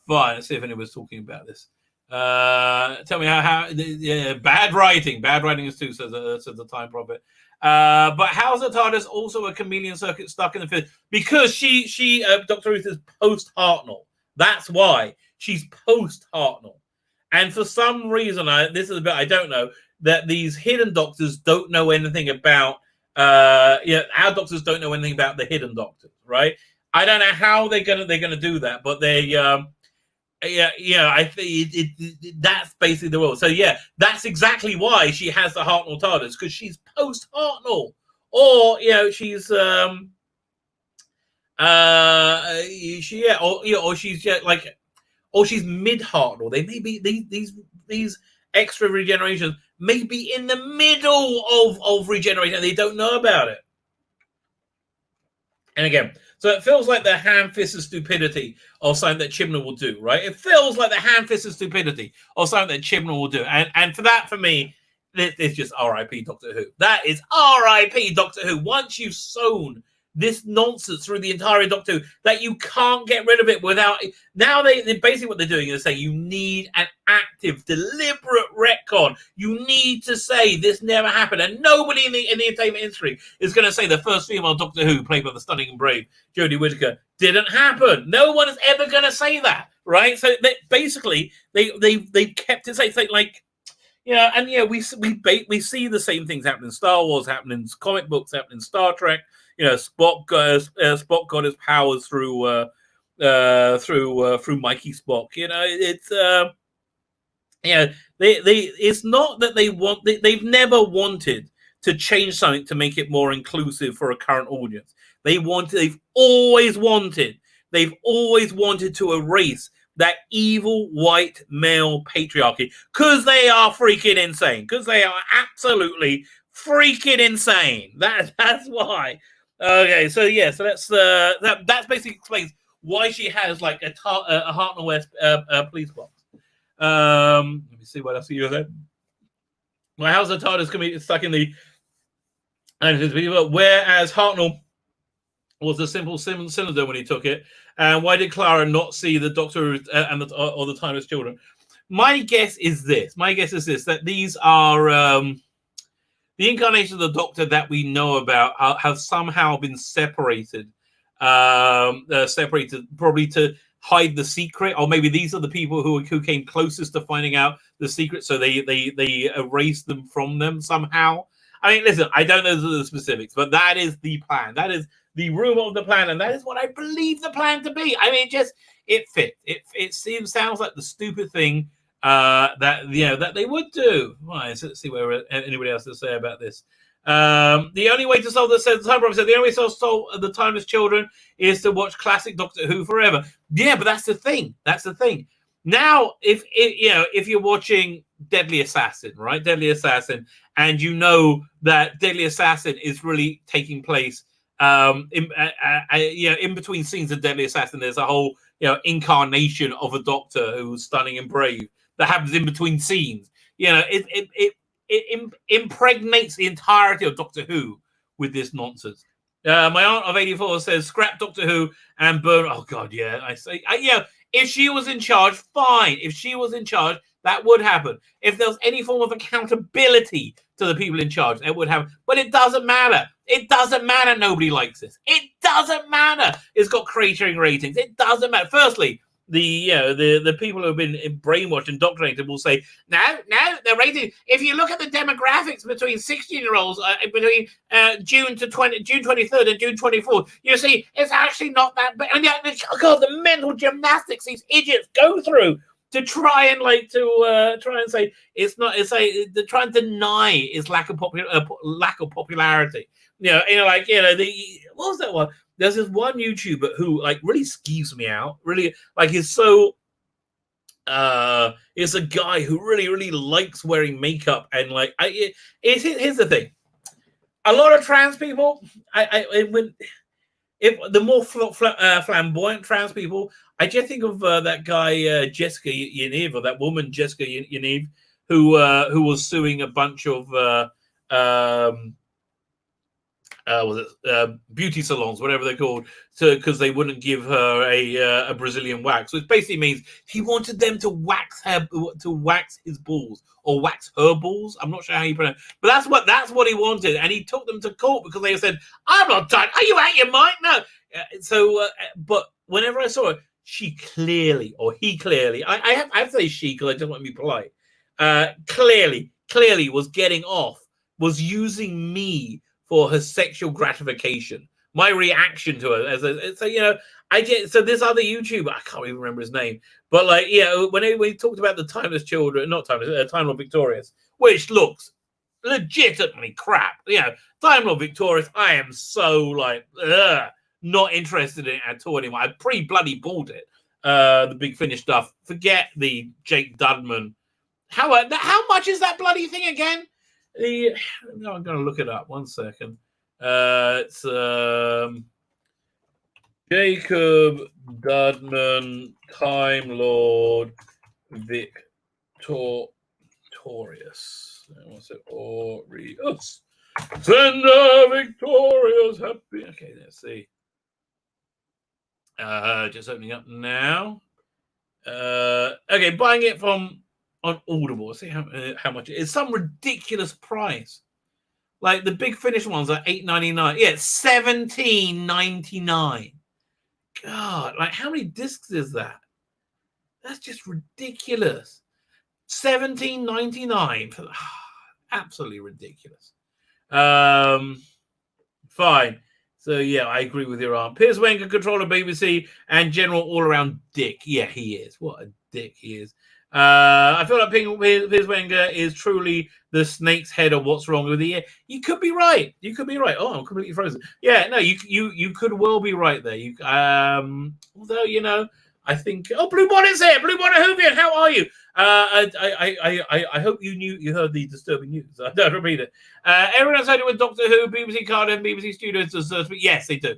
Fine. Let's see if anyone's talking about this. Tell me how bad writing is too, says the Time Prophet. But how's the TARDIS also a chameleon circuit stuck in the field? Because she Dr. Ruth is post Hartnell. That's why she's post Hartnell. And for some reason, this is a bit I don't know, that these hidden doctors don't know anything about. Our doctors don't know anything about the hidden doctors, right? I don't know how they're gonna do that, but they I think that's basically the rule. So that's exactly why she has the Hartnell TARDIS, because she's post Hartnell, or she's or she's she's mid Hartnell. They may be these extra regenerations may be in the middle of regeneration and they don't know about it. And again, so it feels like the ham-fisted stupidity of something that Chibnall will do, right? It feels like the ham-fisted stupidity of something that Chibnall will do. And for that, for me, it's just R.I.P. Doctor Who. That is R.I.P. Doctor Who. Once you've sown this nonsense through the entire Doctor Who, that you can't get rid of it without... Now, they basically what they're doing is saying you need an active, deliberate retcon. You need to say this never happened. And nobody in the entertainment industry is going to say the first female Doctor Who, played by the stunning and brave Jodie Whittaker, didn't happen. No one is ever going to say that, right? So basically, they kept it safe. Like... Yeah, and yeah, we see the same things happen in Star Wars, happen in comic books, happen in Star Trek. You know, Spock got his powers through Mikey Spock. You know, it's it's not that they've never wanted to change something to make it more inclusive for a current audience. They've always wanted to erase that evil white male patriarchy, because they are freaking insane. Because they are absolutely freaking insane. That's why. Okay, so yeah, so that basically explains why she has like a Hartnell West police box. Let me see what else you said. Well, how's the TARDIS going to be stuck in the? Whereas Hartnell was a simple cylinder when he took it. And why did Clara not see the Doctor and the Timeless Children? My guess is this, that these are the incarnations of the Doctor that we know about have somehow been separated probably to hide the secret, or maybe these are the people who came closest to finding out the secret, so they erased them from them somehow. I mean, listen, I don't know the specifics, but that is the plan. That is the rumor of the plan, and that is what I believe the plan to be. I mean, it fits. It sounds like the stupid thing that they would do. Right, so let's see where anybody else to say about this. The only way to solve this, the Time Prophet said, the only way to solve the Timeless Children is to watch classic Doctor Who forever. Yeah, but that's the thing. Now, if you're watching Deadly Assassin, right? Deadly Assassin, and you know that Deadly Assassin is really taking place in between scenes of Deadly Assassin. There's a whole incarnation of a Doctor who's stunning and brave that happens in between scenes. It impregnates the entirety of Doctor Who with this nonsense. My aunt of 84 says, scrap Doctor Who and burn. Oh, God, yeah. I say, if she was in charge, fine. If she was in charge, that would happen. If there was any form of accountability to the people in charge, it would happen. But it doesn't matter. It doesn't matter. Nobody likes this. It doesn't matter. It's got cratering ratings. It doesn't matter. Firstly, the people who have been brainwashed and indoctrinated will say, no, the rating. If you look at the demographics between 16-year-olds between June 23rd and June 24th, you see it's actually not that bad. And God, the mental gymnastics these idiots go through to try and say it's not. It's like to try and deny its lack of popularity. What was that one? There's this one YouTuber who really skeeves me out. Really, is so. Is a guy who really likes wearing makeup and here's the thing. A lot of trans people, if the more flamboyant trans people, I just think of that guy Jessica Yaniv, or that woman Jessica Yaniv, who was suing a bunch of beauty salons, whatever they're called, because they wouldn't give her a Brazilian wax, which basically means he wanted them to wax his balls or wax her balls. I'm not sure how you pronounce it, but that's what he wanted, and he took them to court because they said, "I'm not done. Are you out your mind?" No. But whenever I saw it, he clearly, I have to say she because I just want to be polite. Clearly was getting off, was using me for her sexual gratification. My reaction to her, so this other YouTuber, I can't even remember his name, but when he talked about the Timeless Children, not Timeless, Time Lord Victorious, which looks legitimately crap. Time Lord Victorious, I am so not interested in it at all anymore. I pretty bloody bought it. The Big Finish stuff. Forget the Jake Dudman How much is that bloody thing again? No, I'm going to look it up. 1 second. It's Jacob Dudman, Time Lord Victorious. What's it? Aureus. Sender Victorious. Happy. Okay, let's see. Just opening up now. Okay, buying it from on Audible. See how much it is. Some ridiculous price. Like the Big Finish ones are $8.99. Yeah, it's $17.99. God, like how many discs is that? That's just ridiculous. $17.99 for absolutely ridiculous. Fine. So yeah, I agree with your arm. Piers Wenger, controller BBC, and general all-around dick. Yeah, he is. What a dick he is. I feel like Piers Wenger is truly the snake's head of what's wrong with the year. You could be right. You could be right. Oh, I'm completely frozen. Yeah, no, you could well be right there. You although you know, I think Blue Bonnet's here. Blue Bonnet Hoovian, how are you? I hope you heard the disturbing news. I don't repeat it. Everyone excited with Doctor Who, BBC Cardiff, BBC Studios. Yes, they do.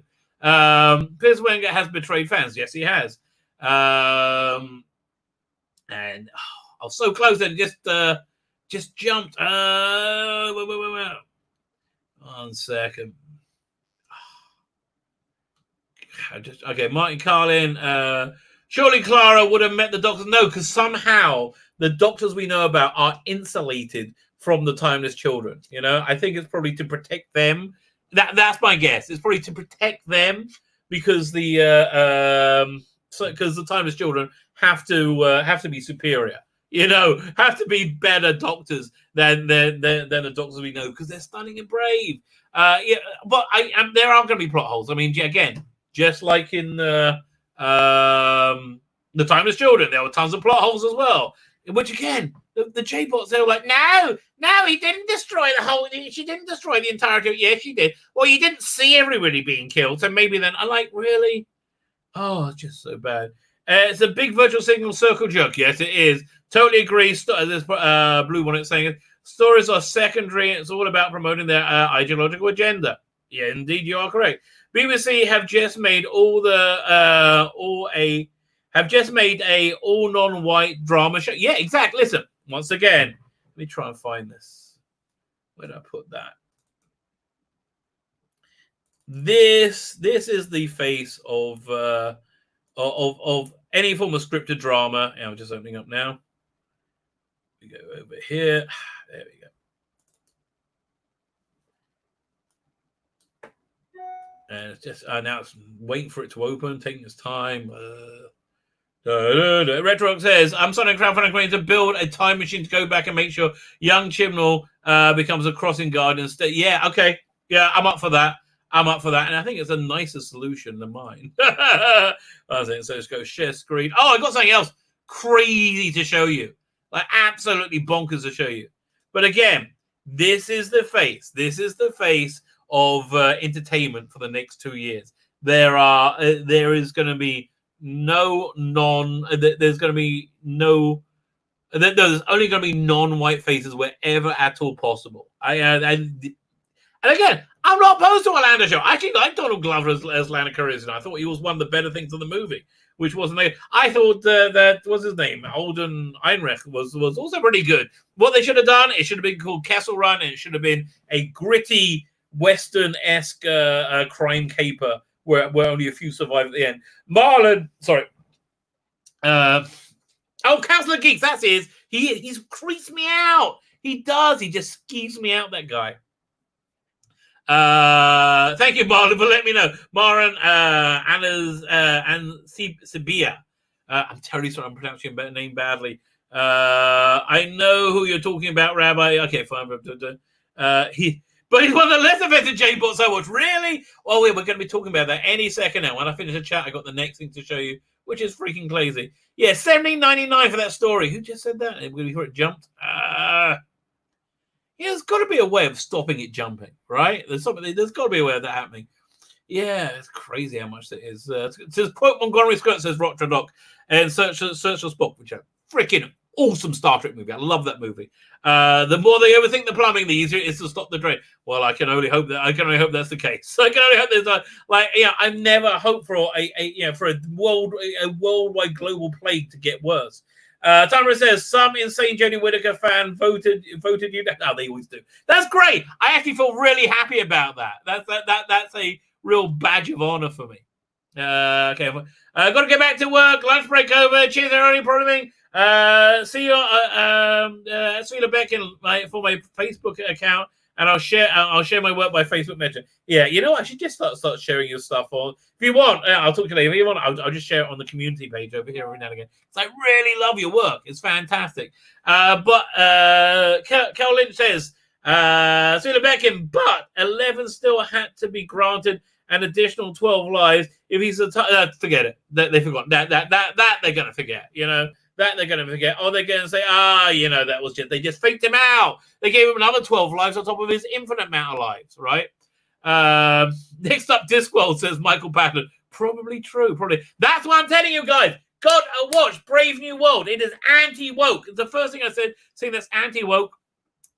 Piers Wenger has betrayed fans. Yes, he has. And I was so close and just jumped. 1 second. Okay, Martin Carlin. Surely Clara would have met the Doctors. No, because somehow the Doctors we know about are insulated from the Timeless Children. You know, I think it's probably to protect them. That's my guess. It's probably to protect them because the Timeless Children have to be superior. You know, have to be better Doctors than the Doctors we know because they're stunning and brave. Yeah, but there are going to be plot holes. I mean, again, just like in the Timeless Children, there were tons of plot holes as well. Which again, the J-bots, they were like, no, he didn't destroy she didn't destroy the entirety. Yeah, she did. Well, you didn't see everybody being killed, so maybe then I like really. Oh, it's just so bad. It's a big virtual signal circle jerk. Yes, it is. Totally agree. There's Blue Bonnet saying it. Stories are secondary. It's all about promoting their ideological agenda. Yeah, indeed, you are correct. BBC have just made a all non-white drama show. Yeah, exactly. Listen, once again, let me try and find this. Where did I put that? This is the face of any form of scripted drama. And I'm just opening up now. We go over here. There we go. And it's just now it's waiting for it to open, taking its time. Retrox says, I'm signing crowdfunding to build a time machine to go back and make sure young Chibnall becomes a crossing guard instead. Yeah, okay. Yeah, I'm up for that. And I think it's a nicer solution than mine. So let's go share screen. Oh, I got something else crazy to show you. Like absolutely bonkers to show you. But again, this is the face. This is the face of entertainment for the next 2 years. There is going to be there's only going to be non-white faces wherever at all possible. And again, I'm not opposed to a Lando show. I actually like Donald Glover as Lando Calrissian. I thought he was one of the better things of the movie, which wasn't there. I thought that was his name, Alden Ehrenreich, was also pretty good. What they should have done, it should have been called Castle Run, and it should have been a gritty Western-esque crime caper where only a few survive at the end. Marlon, sorry. Council of Geeks, that's his. He's creeps me out. He does. He just skeeves me out, that guy. Thank you, Marlon, for letting me know. Maran, and Sibia. I'm terribly sorry I'm pronouncing your name badly. I know who you're talking about, Rabbi. Okay, fine. But he's one of the less offensive J-bots I watch. Really? Oh, we're going to be talking about that any second now. When I finish the chat, I got the next thing to show you, which is freaking crazy. Yeah, $17.99 for that story. Who just said that? Before it jumped? Yeah, there's got to be a way of stopping it jumping, right? There's got to be a way of that happening. Yeah, it's crazy how much that is. It says, quote Montgomery Skirt, says Rock to Doc, and search for Spock, which I freaking Awesome Star Trek movie. I love that movie. The more they overthink the plumbing, the easier it is to stop the drain. Well, I can only hope that's the case. I can only hope there's I've never hoped for a worldwide global plague to get worse. Tamara says some insane Jodie Whittaker fan voted you down. Oh, they always do. That's great. I actually feel really happy about that. That's a real badge of honor for me. Okay, got to get back to work. Lunch break over. Cheers, everybody. Programming. See you back for my Facebook account, and I'll share my work by Facebook Messenger. Yeah, you know, I should just start sharing your stuff on. If you want, I'll talk to you later. If you want, I'll just share it on the community page over here every now and again. I really love your work. It's fantastic. But Kel Lynch says, see you back in, but 11 still had to be granted an additional 12 lives if he's forget it. They forgot that they're gonna forget, you know. That they're going to forget. Or they're going to say, that was they just faked him out. They gave him another 12 lives on top of his infinite amount of lives, right? Next up, Discworld, says Michael Patton. Probably true, probably. That's what I'm telling you guys. Got to watch Brave New World. It is anti-woke. It's the first thing I said, saying that's anti-woke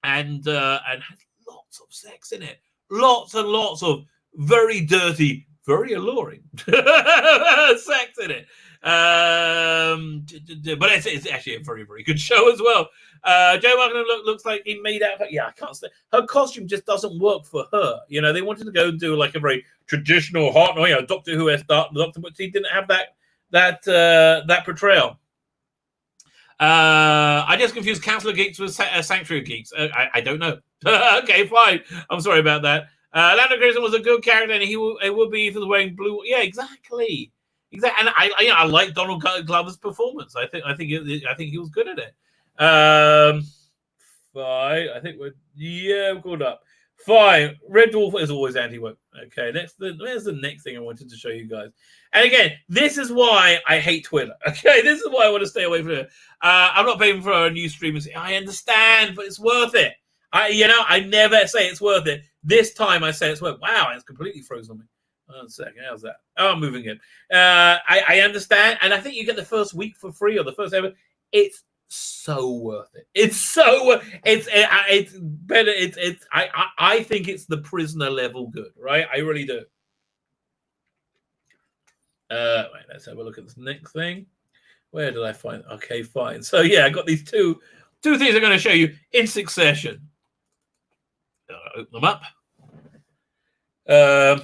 and has lots of sex in it. Lots and lots of very dirty, very alluring sex in it. But it's actually a very, very good show as well. Joe Martin looks like he made out. I can't say her costume just doesn't work for her. You know, they wanted to go and do like a very traditional hot, Doctor Who Doctor, but he didn't have that portrayal. I just confused Council of Geeks with Sanctuary of Geeks. I don't know. Okay, fine. I'm sorry about that. Lando Grayson was a good character, and it would be if he was wearing blue. Yeah, exactly. Exactly, and I like Donald Glover's performance. I think he was good at it. Fine. I think we're caught up. Fine. Red Dwarf is always anti-woke. Okay, there's the next thing I wanted to show you guys. And again, this is why I hate Twitter. Okay, this is why I want to stay away from it. I'm not paying for a new stream and say I understand, but it's worth it. I never say it's worth it. This time I say it's worth it. Wow, it's completely frozen on me. 1 second, how's that? Oh, I'm moving it. I understand, and I think you get the first week for free or the first ever. It's so worth it. It's better. I think it's the Prisoner level good, right? I really do. Right, let's have a look at this next thing. Where did I find? Okay, fine. So yeah, I got these two things I'm going to show you in succession. Open them up. I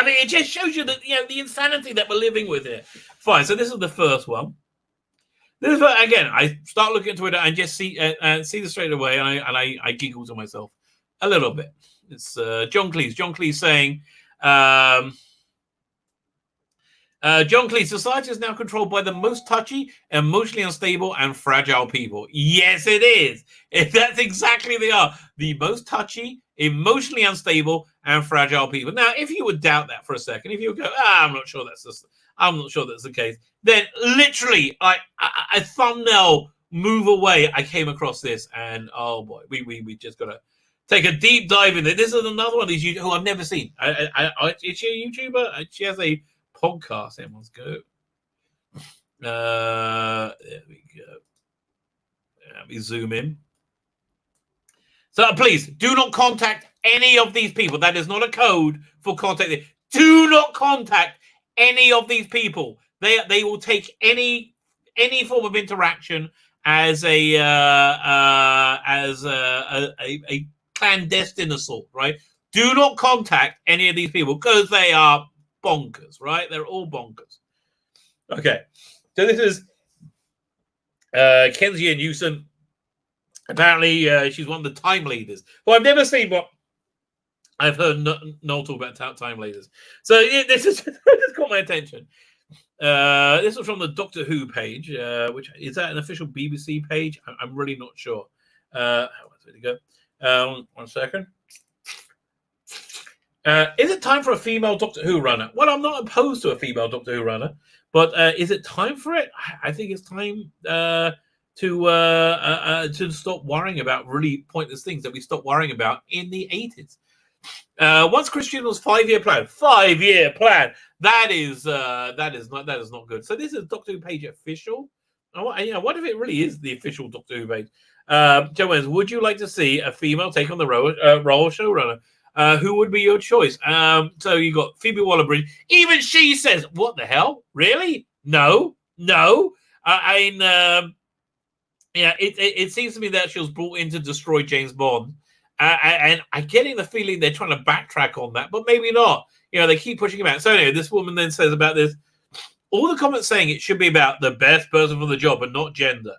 mean, it just shows you that the insanity that we're living with here. Fine. So this is the first one. This is again. I start looking at Twitter and just see this straight away, and I giggle to myself a little bit. It's John Cleese. John Cleese saying, John Cleese, society is now controlled by the most touchy, emotionally unstable, and fragile people. Yes, it is. That's exactly they are. The most touchy, emotionally unstable, and fragile people. Now, if you would doubt that for a second, if you would go, I'm not sure that's the case, then literally, like a thumbnail move away, I came across this, and oh boy, we just gotta take a deep dive in it. This is another one of these who I've never seen. Is she a YouTuber? She has a podcast. Let's go. There we go. Let me zoom in. So please do not contact any of these people. That is not a code for contacting. Do not contact any of these people. They will take any form of interaction as a clandestine assault, right? Do not contact any of these people because they are bonkers, right? They're all bonkers. Okay, so this is Kenzie Newsom. Apparently, she's one of the time leaders. Well, I've never seen, but I've heard Noel talk about time leaders. So this caught my attention. This was from the Doctor Who page, which is that an official BBC page? I'm really not sure. Where did it go? 1 second. Is it time for a female Doctor Who runner? Well, I'm not opposed to a female Doctor Who runner, but is it time for it? I think it's time to stop worrying about really pointless things that we stopped worrying about in the 80s. Once Chris Chibnall's 5-year plan, that is not good. So this is Doctor Who page official. What if it really is the official Doctor Who page? Joanne, would you like to see a female take on the role of showrunner? Who would be your choice? So you got Phoebe Waller-Bridge. Even she says, "What the hell? Really? No. It seems to me that she was brought in to destroy James Bond, and I'm getting the feeling they're trying to backtrack on that, but maybe not. They keep pushing him out. So anyway, this woman then says about this. All the comments saying it should be about the best person for the job and not gender.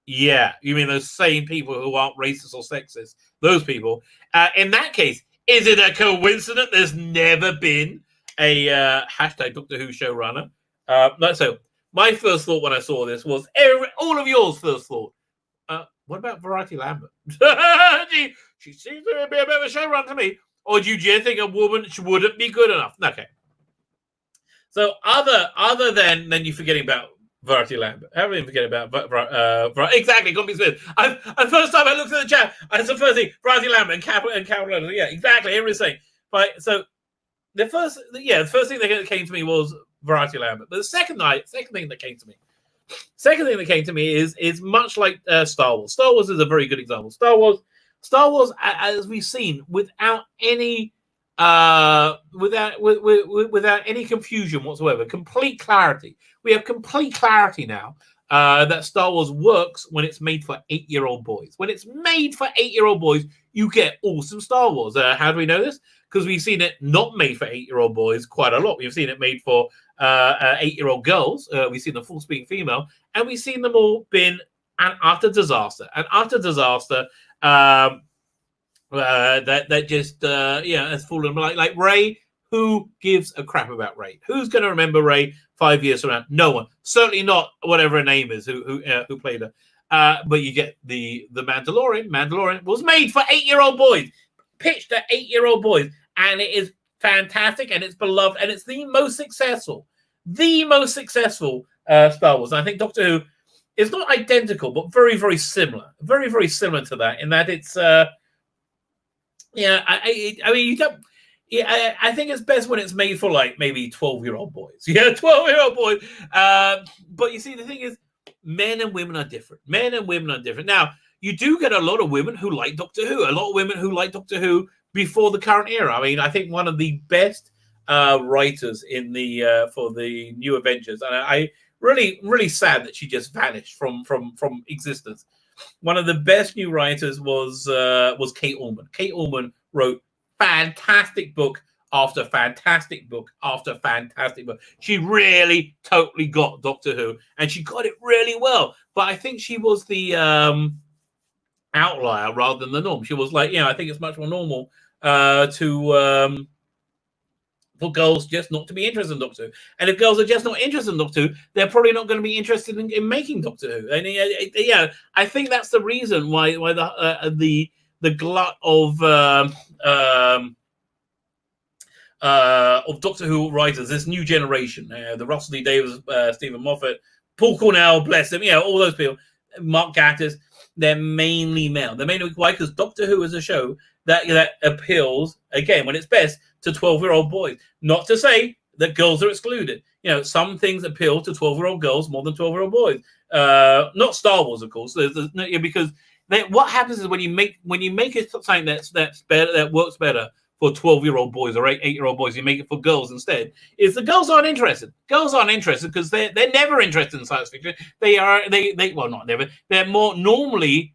Yeah, you mean those same people who aren't racist or sexist? Those people. In that case, is it a coincidence there's never been a hashtag Doctor Who showrunner? So my first thought when I saw this was all of yours first thought. What about Variety Lambert? she seems to be a bit of a showrunner to me. Or do you think a woman wouldn't be good enough? Okay. So other than you're forgetting about Variety Lambert. I haven't even forget about exactly. Gumby Smith. The first time I looked at the chat, that's the first thing. Variety Lambert and Carol. Yeah, exactly. Everybody's saying. Right. So the first thing that came to me was Variety Lambert. But the second thing that came to me is much like Star Wars. Star Wars is a very good example. Star Wars, as we've seen, without any any confusion whatsoever, complete clarity. We have complete clarity now that Star Wars works when it's made for 8-year-old boys. When it's made for 8-year-old boys, you get awesome Star Wars. How do we know this? Because we've seen it not made for 8-year-old boys quite a lot. We've seen it made for 8-year-old girls. We've seen the full-speaking female, and we've seen them all been an utter disaster. That just has fallen like Ray. Who gives a crap about Ray? Who's going to remember Ray 5 years from now? No one. Certainly not whatever her name is who played her. But you get the Mandalorian. Mandalorian was made for 8-year-old boys, pitched at 8-year-old boys, and it is fantastic and it's beloved and it's the most successful Star Wars. And I think Doctor Who is not identical, but very, very similar to that in that it's. I think it's best when it's made for like maybe 12-year-old boys. Yeah, 12-year-old boys. But you see, the thing is, men and women are different. Now, you do get a lot of women who like Doctor Who. A lot of women who like Doctor Who before the current era. I mean, I think one of the best writers in the for the New Avengers, and I really, really sad that she just vanished from existence. One of the best new writers was Kate Ullman. Kate Ullman wrote fantastic book after fantastic book after fantastic book. She really totally got Doctor Who, and she got it really well. But I think she was the outlier rather than the norm. She was like, I think it's much more normal for girls just not to be interested in Doctor Who. And if girls are just not interested in Doctor Who, they're probably not going to be interested in making Doctor Who. And I think that's the reason why the glut of Doctor Who writers, this new generation, the Russell D Davies, Stephen Moffat, Paul Cornell, bless them, all those people, Mark Gatiss, they're mainly male. They're mainly why? Because Doctor Who is a show that appeals, again, when it's best, to 12-year-old boys. Not to say that girls are excluded. Some things appeal to 12-year-old girls more than 12-year-old boys. Not Star Wars, of course, because what happens is when you make it something that's better, that works better for 12-year-old boys or 8-year-old boys, you make it for girls instead. Is the girls aren't interested. Girls aren't interested because they're never interested in science fiction. They well, not never. They're more normally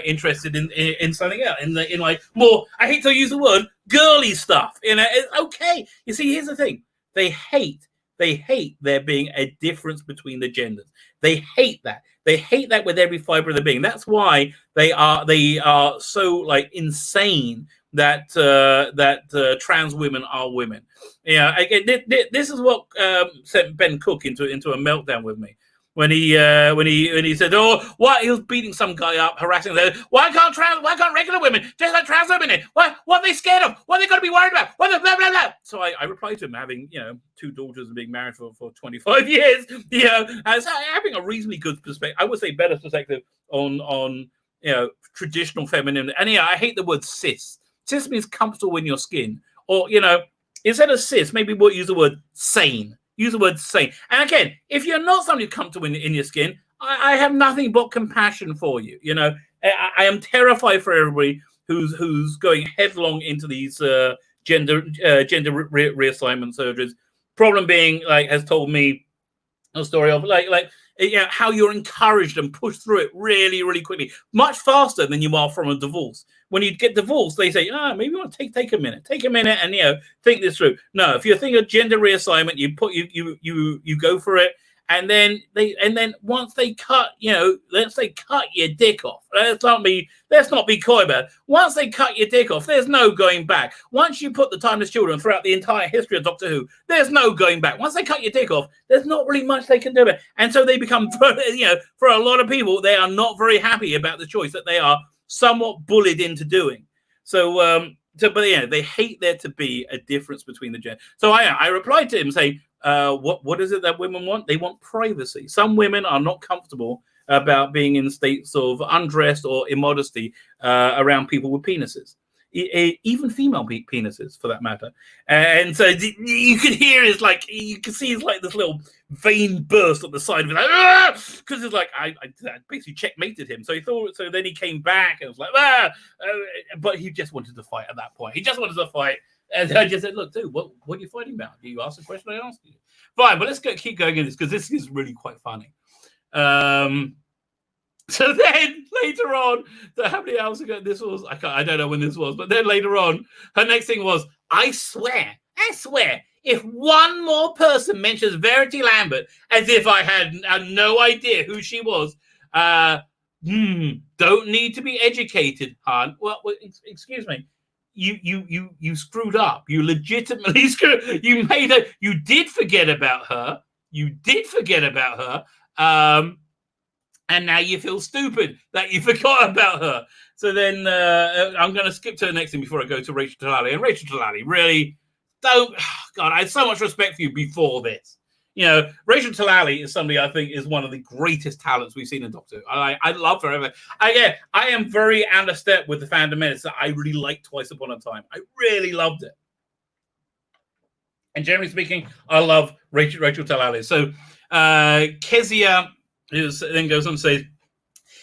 interested in something else, in like more. I hate to use the word girly stuff. It's okay. You see, here's the thing. They hate there being a difference between the genders. They hate that. They hate that with every fiber of their being. That's why they are so like insane that trans women are women. This is what sent Ben Cook into a meltdown with me when he said, why he was beating some guy up, harassing them. Why can't regular women just like trans women? What are they scared of? What are they going to be worried about? What blah blah blah. So I replied to him, having 2 daughters and being married for 25 years, as having a reasonably good perspective. I would say better perspective on traditional femininity. And I hate the word cis. Cis means comfortable in your skin, or instead of cis, maybe we'll use the word sane. Use the word sane. And again, if you're not somebody comfortable in your skin, I have nothing but compassion for you. You know, I am terrified for everybody who's going headlong into these gender reassignment surgeries. Problem being, like, has told me a story of how you're encouraged and pushed through it really, really quickly, much faster than you are from a divorce. When you get divorced, they say, maybe you want to take a minute and think this through. No, if you're thinking of gender reassignment, you go for it. And then once they cut, let's say cut your dick off. Let's not be coy about it. Once they cut your dick off, there's no going back. Once you put the timeless children throughout the entire history of Doctor Who, there's no going back. Once they cut your dick off, there's not really much they can do about it. And so they become, for a lot of people, they are not very happy about the choice that they are somewhat bullied into doing. But they hate there to be a difference between the gender. So I replied to him saying, what is it that women want? They want privacy. Some women are not comfortable about being in states of undress or immodesty around people with penises, even female penises for that matter. And so you could hear you can see this little vein burst at the side of it, because it's like I basically checkmated him. So he thought. So then he came back and was like, but he just wanted to fight at that point. He just wanted to fight. And I just said, look, dude, what are you fighting about? You asked the question, I asked you. Fine, but let's keep going in this, because this is really quite funny. So then later on, how many hours ago this was? I don't know when this was, but then later on, her next thing was, I swear, if one more person mentions Verity Lambert as if I had no idea who she was, don't need to be educated, hon. Well, excuse me. You screwed up. You legitimately screwed. You did forget about her. And now you feel stupid that you forgot about her. So then I'm going to skip to the next thing before I go to Rachel Talali. And Rachel Talali, really, God, I had so much respect for you before this. Rachel Talali is somebody I think is one of the greatest talents we've seen in Doctor Who. I love her. Again, I am very out of step with the fandom minutes that I really liked Twice Upon a Time. I really loved it. And generally speaking, I love Rachel Talali. So Kezia then goes on and says,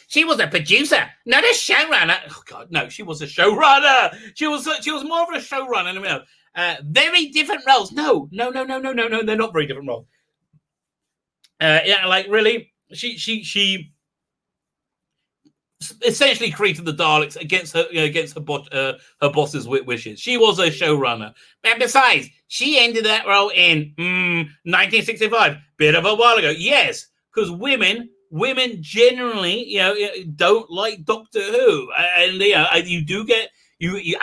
she was a producer, not a showrunner. Oh God, no, she was a showrunner. She was more of a showrunner. Very different roles. No, they're not very different roles. Really, she essentially created the Daleks against her boss's wishes. She was a showrunner, and besides, she ended that role in 1965, bit of a while ago. Yes, because women generally, don't like Doctor Who, and you do get. We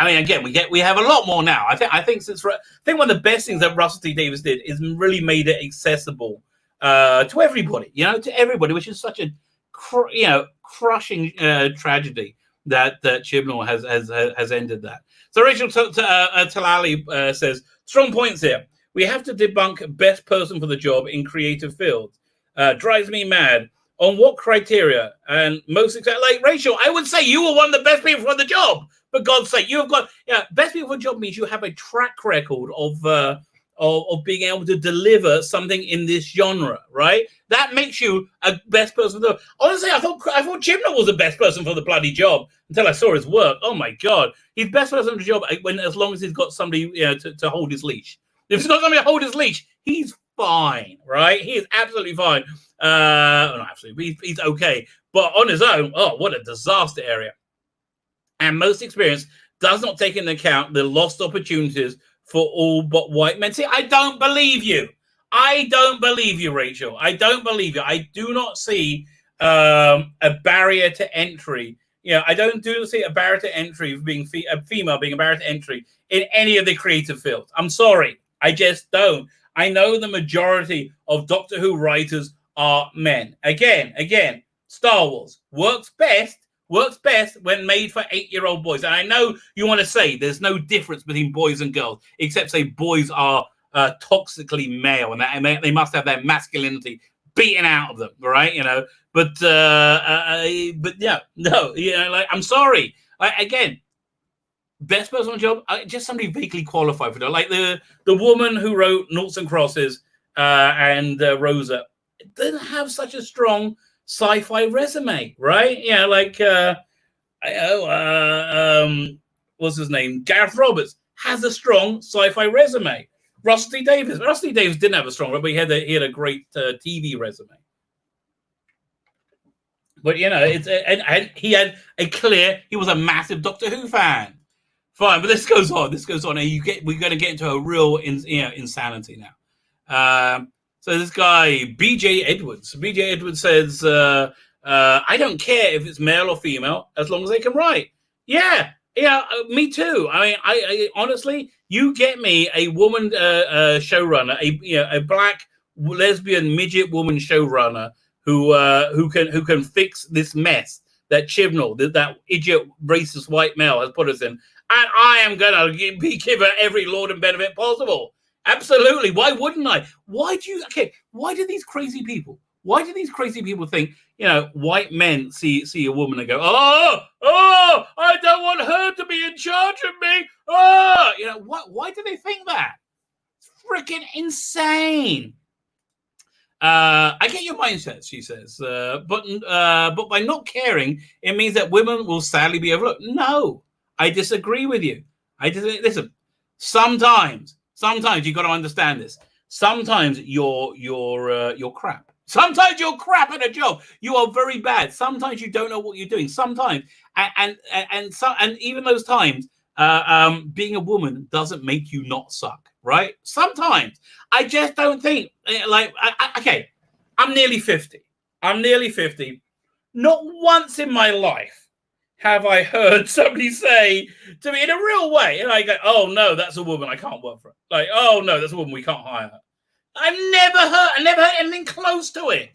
have a lot more now. I think one of the best things that Russell T Davies did is really made it accessible to everybody, which is such a crushing tragedy that Chibnall has ended that. So Rachel Talali says, strong points here. We have to debunk best person for the job in creative fields. Drives me mad. On what criteria? And most like Rachel, I would say you were one of the best people for the job. For God's sake, you've got best people for the job means you have a track record of being able to deliver something in this genre, right? That makes you a best person for the. Honestly, I thought Chibnall was the best person for the bloody job until I saw his work. Oh my God, he's best person for the job as long as he's got somebody to hold his leash. If he's got somebody to hold his leash, he's fine, right? He is absolutely fine. Not absolutely, he's okay. But on his own, what a disaster area. And most experience does not take into account the lost opportunities for all but white men. See, I don't believe you. Rachel. I don't believe you. I do not see a barrier to entry. I don't see a barrier to entry of being a female being a barrier to entry in any of the creative fields. I'm sorry. I just don't. I know the majority of Doctor Who writers are men. Again, Star Wars works best when made for 8-year-old boys. And I know you want to say there's no difference between boys and girls, except say boys are toxically male and they must have their masculinity beaten out of them, right? But yeah, no, I'm sorry. Again, best person on the job, just somebody vaguely qualified for that. Like the woman who wrote Noughts and Crosses, and Rosa didn't have such a strong sci-fi resume, right? Yeah, like what's his name? Gareth Roberts has a strong sci-fi resume. Rusty Davis didn't have a strong, but he had a great TV resume. But and he had he was a massive Doctor Who fan. Fine, but this goes on. And we're going to get into a real insanity now. So this guy BJ Edwards says, I don't care if it's male or female as long as they can write. Yeah, me too. I mean, I honestly, you get me a woman showrunner, a black lesbian midget woman showrunner who can fix this mess that Chibnall, that idiot racist white male, has put us in, and I am gonna be given every laud and benefit possible. Absolutely. Why wouldn't I? Why do these crazy people think, white men see a woman and go, oh, I don't want her to be in charge of me. Oh, why do they think that? It's freaking insane. I get your mindset, she says, but by not caring, it means that women will sadly be overlooked. No, I disagree with you. Listen, sometimes you got to understand this. Sometimes you're crap. Sometimes you're crap at a job. You are very bad. Sometimes you don't know what you're doing. Sometimes, and even those times, being a woman doesn't make you not suck, right? Sometimes. I just don't think, okay, I'm nearly 50. Not once in my life have I heard somebody say to me in a real way, and I go, oh, no, that's a woman, I can't work for her. Like, oh, no, that's a woman, we can't hire her. I never heard anything close to it.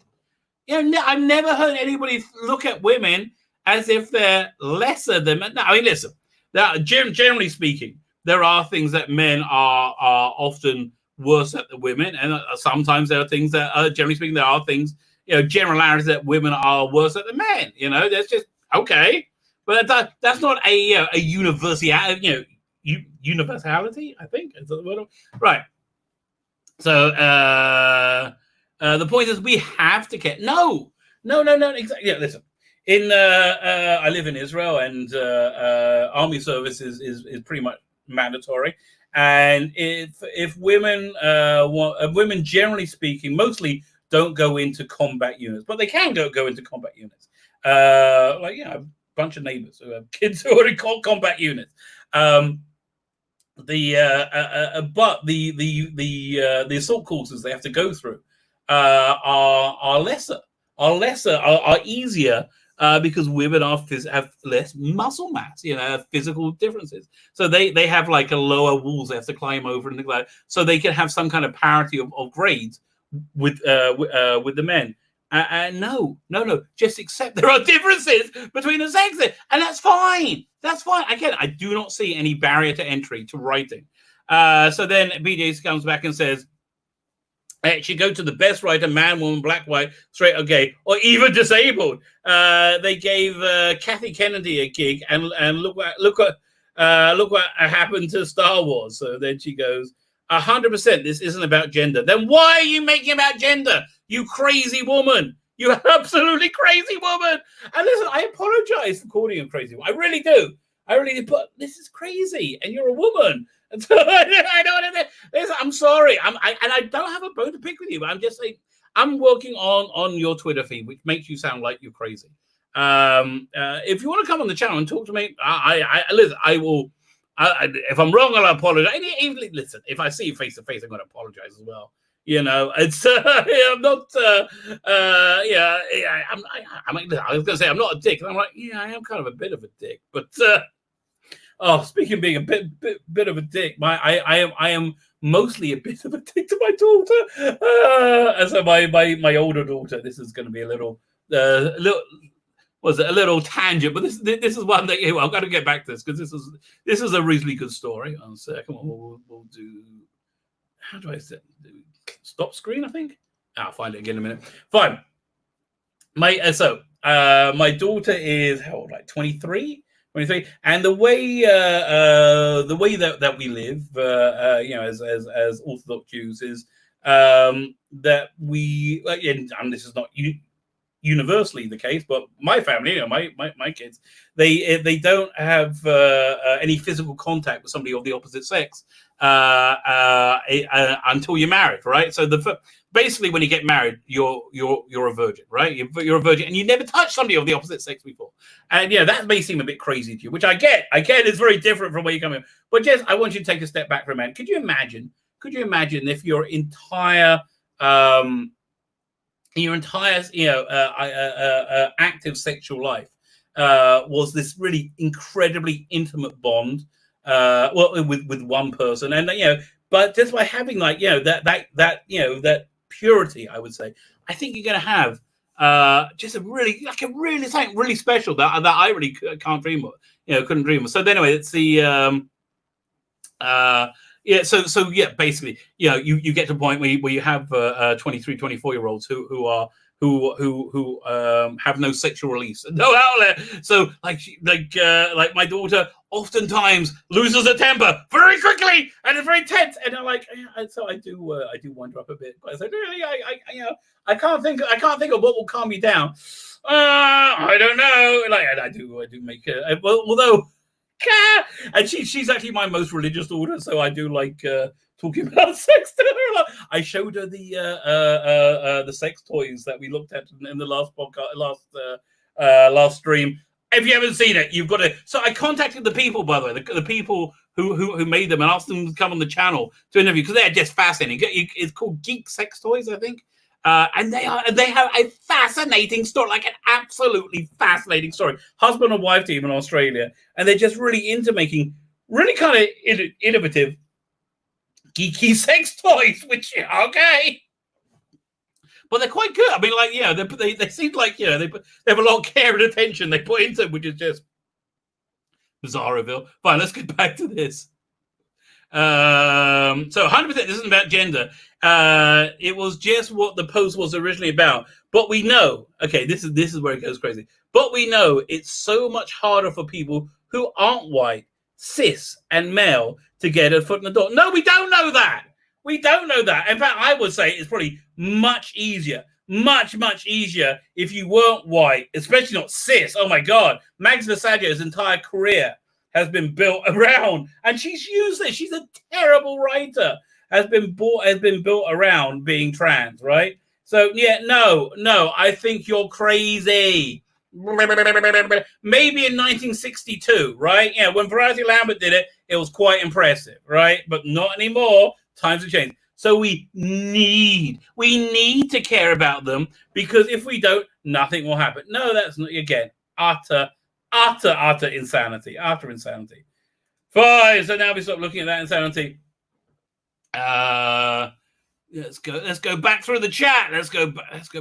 I've never heard anybody look at women as if they're lesser than men. No, I mean, listen, generally speaking, there are things that men are often worse at than women, and sometimes there are things that, generally speaking, there are things, generalities that women are worse at than men. That's just okay, but that's not a universality. Universality, I think is that the word, right? So the point is, we have to care. No, exactly. Yeah, listen. I live in Israel, and army service is pretty much mandatory. And if women women generally speaking mostly don't go into combat units, but they can go into combat units. A bunch of neighbors who have kids who are in combat units. But the assault courses they have to go through are lesser, are easier. Because women have less muscle mass, physical differences. So they have like a lower walls they have to climb over and things like that. So they can have some kind of parity of grades with the men. No. Just accept there are differences between the sexes, and that's fine. Again, I do not see any barrier to entry to writing. So then BJ comes back and says, I should go to the best writer, man, woman, black, white, straight or gay, or even disabled. They gave Kathy Kennedy a gig, and look what happened to Star Wars. So then she goes, 100%. This isn't about gender. Then why are you making it about gender? You crazy woman! You absolutely crazy woman! And listen, I apologize for calling you a crazy woman. I really do. But this is crazy, and you're a woman. And so I don't. I'm sorry. I don't have a bone to pick with you, but I'm just saying I'm working on your Twitter feed, which makes you sound like you're crazy. If you want to come on the channel and talk to me, listen. I will. If I'm wrong, I'll apologize. Even listen, if I see you face to face, I'm going to apologize as well. It's I'm not. I was going to say I'm not a dick, and I'm like, yeah, I am kind of a bit of a dick, but. Speaking of being a bit of a dick, I am mostly a bit of a dick to my daughter. And so my older daughter, this is going to be a little tangent, but this is one that I've got to get back to this because this is a reasonably good story. One second, we'll do. How do I say stop screen? I think I'll find it again in a minute. Fine. My daughter is how old? Like 23. And the way that we live, as Orthodox Jews, is that we, and this is not universally the case, but my family, my kids, they don't have any physical contact with somebody of the opposite sex until you're married, right? So basically, when you get married, you're a virgin, right? You're a virgin, and you never touched somebody of the opposite sex before. And that may seem a bit crazy to you, which I get. It's very different from where you come in. But Jess, I want you to take a step back for a minute. Could you imagine if your entire active sexual life was this really incredibly intimate bond, with one person, and but just by having that purity, I would say, I think you're going to have just something really special that I really can't dream of, couldn't dream of. So anyway, it's the basically, you get to a point where you have 23, 24-year-olds who have no sexual release, no outlet. So like my daughter oftentimes loses her temper very quickly and is very tense, and I'm like, so I do wander up a bit. But I said, really, I can't think of what will calm you down. I don't know. And I do make although. And she's actually my most religious daughter, so I do like talking about sex to her. I showed her the sex toys that we looked at in the last podcast, last stream. If you haven't seen it, you've got to. So I contacted the people, by the way, the people who made them, and asked them to come on the channel to interview, because they're just fascinating. It's called Geek Sex Toys, I think. And they have a fascinating story, like an absolutely fascinating story. Husband and wife team in Australia, and they're just really into making really kind of innovative, geeky sex toys. Which okay, but they're quite good. I mean, they seem like they have a lot of care and attention they put into it, which is just bizarreville. Fine, let's get back to this. So 100%, this isn't about gender. It was just what the post was originally about. But we know, okay, this is where it goes crazy. But we know it's so much harder for people who aren't white, cis, and male to get a foot in the door. No, we don't know that. We don't know that. In fact, I would say it's probably much easier if you weren't white, especially not cis. Oh my God, Mags Versadio's entire career has been built around, and she's used it. She's a terrible writer. Has been built around being trans, right? So no, I think you're crazy. Maybe in 1962, right? When Variety Lambert did it, it was quite impressive, right? But not anymore. Times have changed. So we need to care about them, because if we don't, nothing will happen. No, that's not, again, utter insanity. Utter insanity. Fine. So now we stop looking at that insanity. Let's go back through the chat. Let's go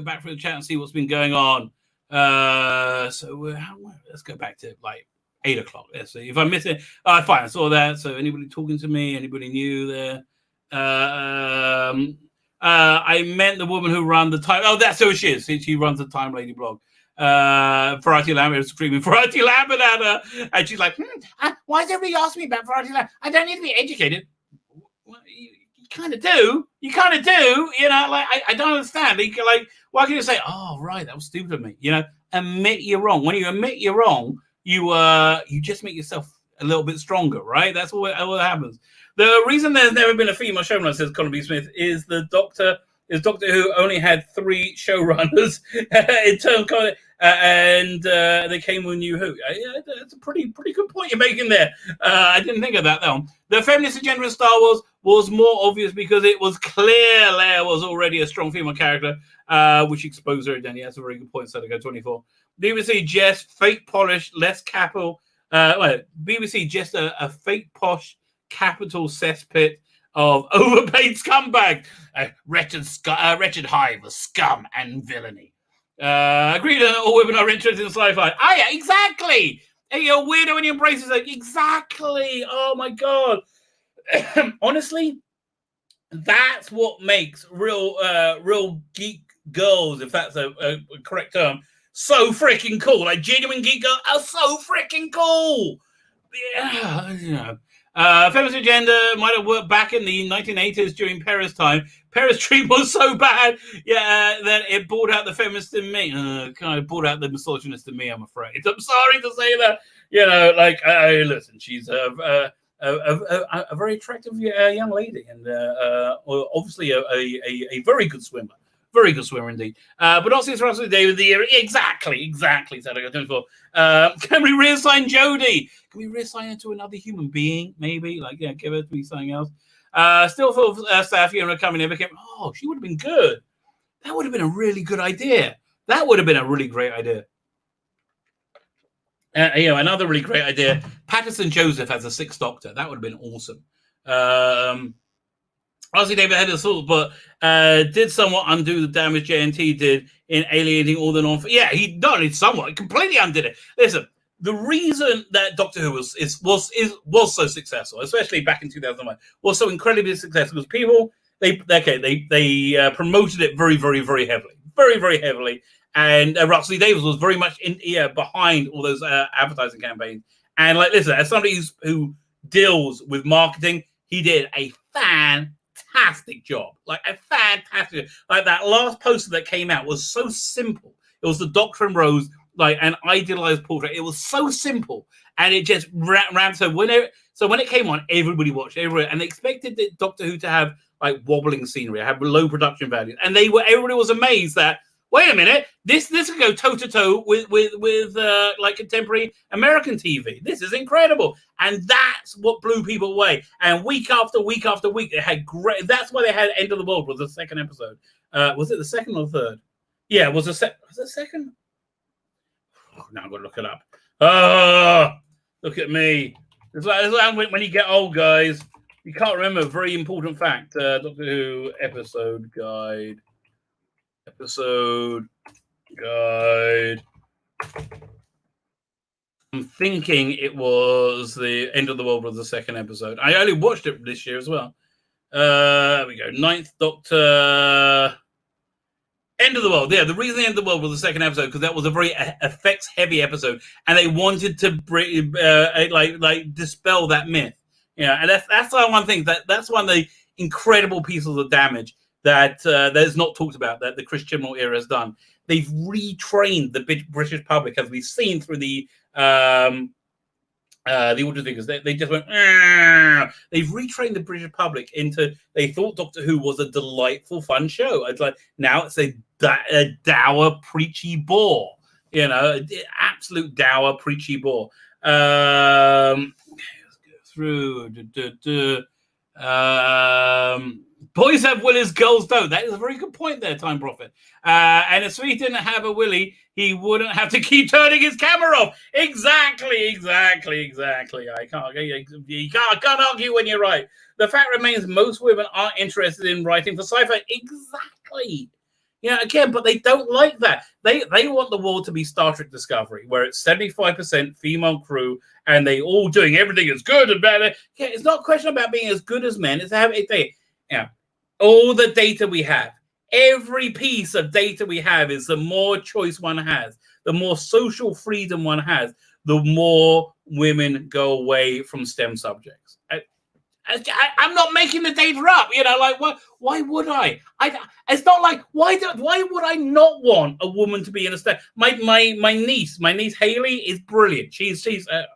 back through the chat and see what's been going on. Let's go back to like 8 o'clock. Let's see if I miss it. Fine, I saw that. So anybody talking to me? Anybody new there? I meant the woman who ran the time. Oh, that's who she is. She runs the Time Lady blog. Variety Lambert is screaming Variety Lambert at her, and she's like, why is everybody asking me about Variety Lambert? I don't need to be educated. Well, you kind of do. I don't understand. Like, why can you say, oh right, that was stupid of me? Admit you're wrong. When you admit you're wrong, you just make yourself a little bit stronger, right? That's what happens. The reason there's never been a female showrunner, says Colin B. Smith, is Doctor Who only had 3 showrunners in terms of, and they came with New Who. That's a pretty good point you're making there. I didn't think of that though. The feminist agenda in Star Wars was more obvious because it was clear Leia was already a strong female character, which exposed her. Danny, that's a very good point. So to go 24. BBC just fake polish, less capital. BBC just a fake posh capital cesspit of overpaid scumbag, wretched hive of scum and villainy. Agreed that all women are interested in sci-fi. Yeah, exactly. Hey, you're a weirdo and you embrace it. Exactly. Oh my God. Honestly, that's what makes real geek girls, if that's a correct term, so freaking cool. Like genuine geek girls are so freaking cool. Yeah, Feminist agenda might have worked back in the 1980s during Paris time. Paris treat was so bad, that it brought out the feminist in me. Kind of brought out the misogynist in me, I'm afraid. I'm sorry to say that. Listen, she's a very attractive young lady, and obviously a very good swimmer. Very good swimmer indeed. But not since Russell Day of the year. Exactly. Can we reassign Jodie? Can we reassign her to another human being? Maybe, give her to be something else. Still full of staff, coming in became. Oh, she would have been good. That would have been a really good idea. That would have been a really great idea. Another really great idea. Patterson Joseph as a Sixth Doctor. That would have been awesome. Obviously, David had a thought, but did somewhat undo the damage JNT did in alienating all the non. Yeah, he not only somewhat, completely undid it. Listen, the reason that Doctor Who was so successful, especially back in 2001, was so incredibly successful because people they promoted it very, very, very heavily, and Russell Davies was very much behind all those advertising campaigns. And listen, as somebody who deals with marketing, he did a fantastic job. That last poster that came out was so simple. It was the Doctor and Rose, an idealized portrait. It was so simple, and it just ran. So when it came on, everybody watched, and they expected the Doctor Who to have wobbling scenery, have low production values, and everybody was amazed that. Wait a minute, this could go toe to toe with contemporary American TV. This is incredible, and that's what blew people away. And week after week after week, they had great. That's why they had End of the World was the second episode. Was it the second or third? Yeah, was it second? Oh, now I've got to look it up. Oh, look at me. It's like when you get old, guys. You can't remember a very important fact. Doctor Who episode guide. I'm thinking it was the End of the World was the second episode. I only watched it this year as well. There we go. Ninth Doctor. End of the World. Yeah, the reason End of the World was the second episode because that was a very effects-heavy episode, and they wanted to dispel that myth. And that's one thing that's one of the incredible pieces of damage that is not talked about that the Chris Chibnall era has done. They've retrained the British public, as we've seen through the audio figures. They just went. They've retrained the British public into. They thought Doctor Who was a delightful, fun show. It's now it's a dour, preachy bore. Absolute dour, preachy bore. Let's go through. Boys have willies, girls don't. That is a very good point there, Time Prophet. And if Sweet didn't have a willy, he wouldn't have to keep turning his camera off. Exactly. You can't argue when you're right. The fact remains most women aren't interested in writing for sci-fi. Exactly. Again, but they don't like that. They want the world to be Star Trek Discovery, where it's 75% female crew, and they all doing everything as good and better. Yeah, it's not a question about being as good as men. It's all the data we have, every piece of data we have is the more choice one has, the more social freedom one has, the more women go away from STEM subjects. I'm not making the data up, why would I? It's not like why would I not want a woman to be in a STEM? My niece Haley is brilliant. She's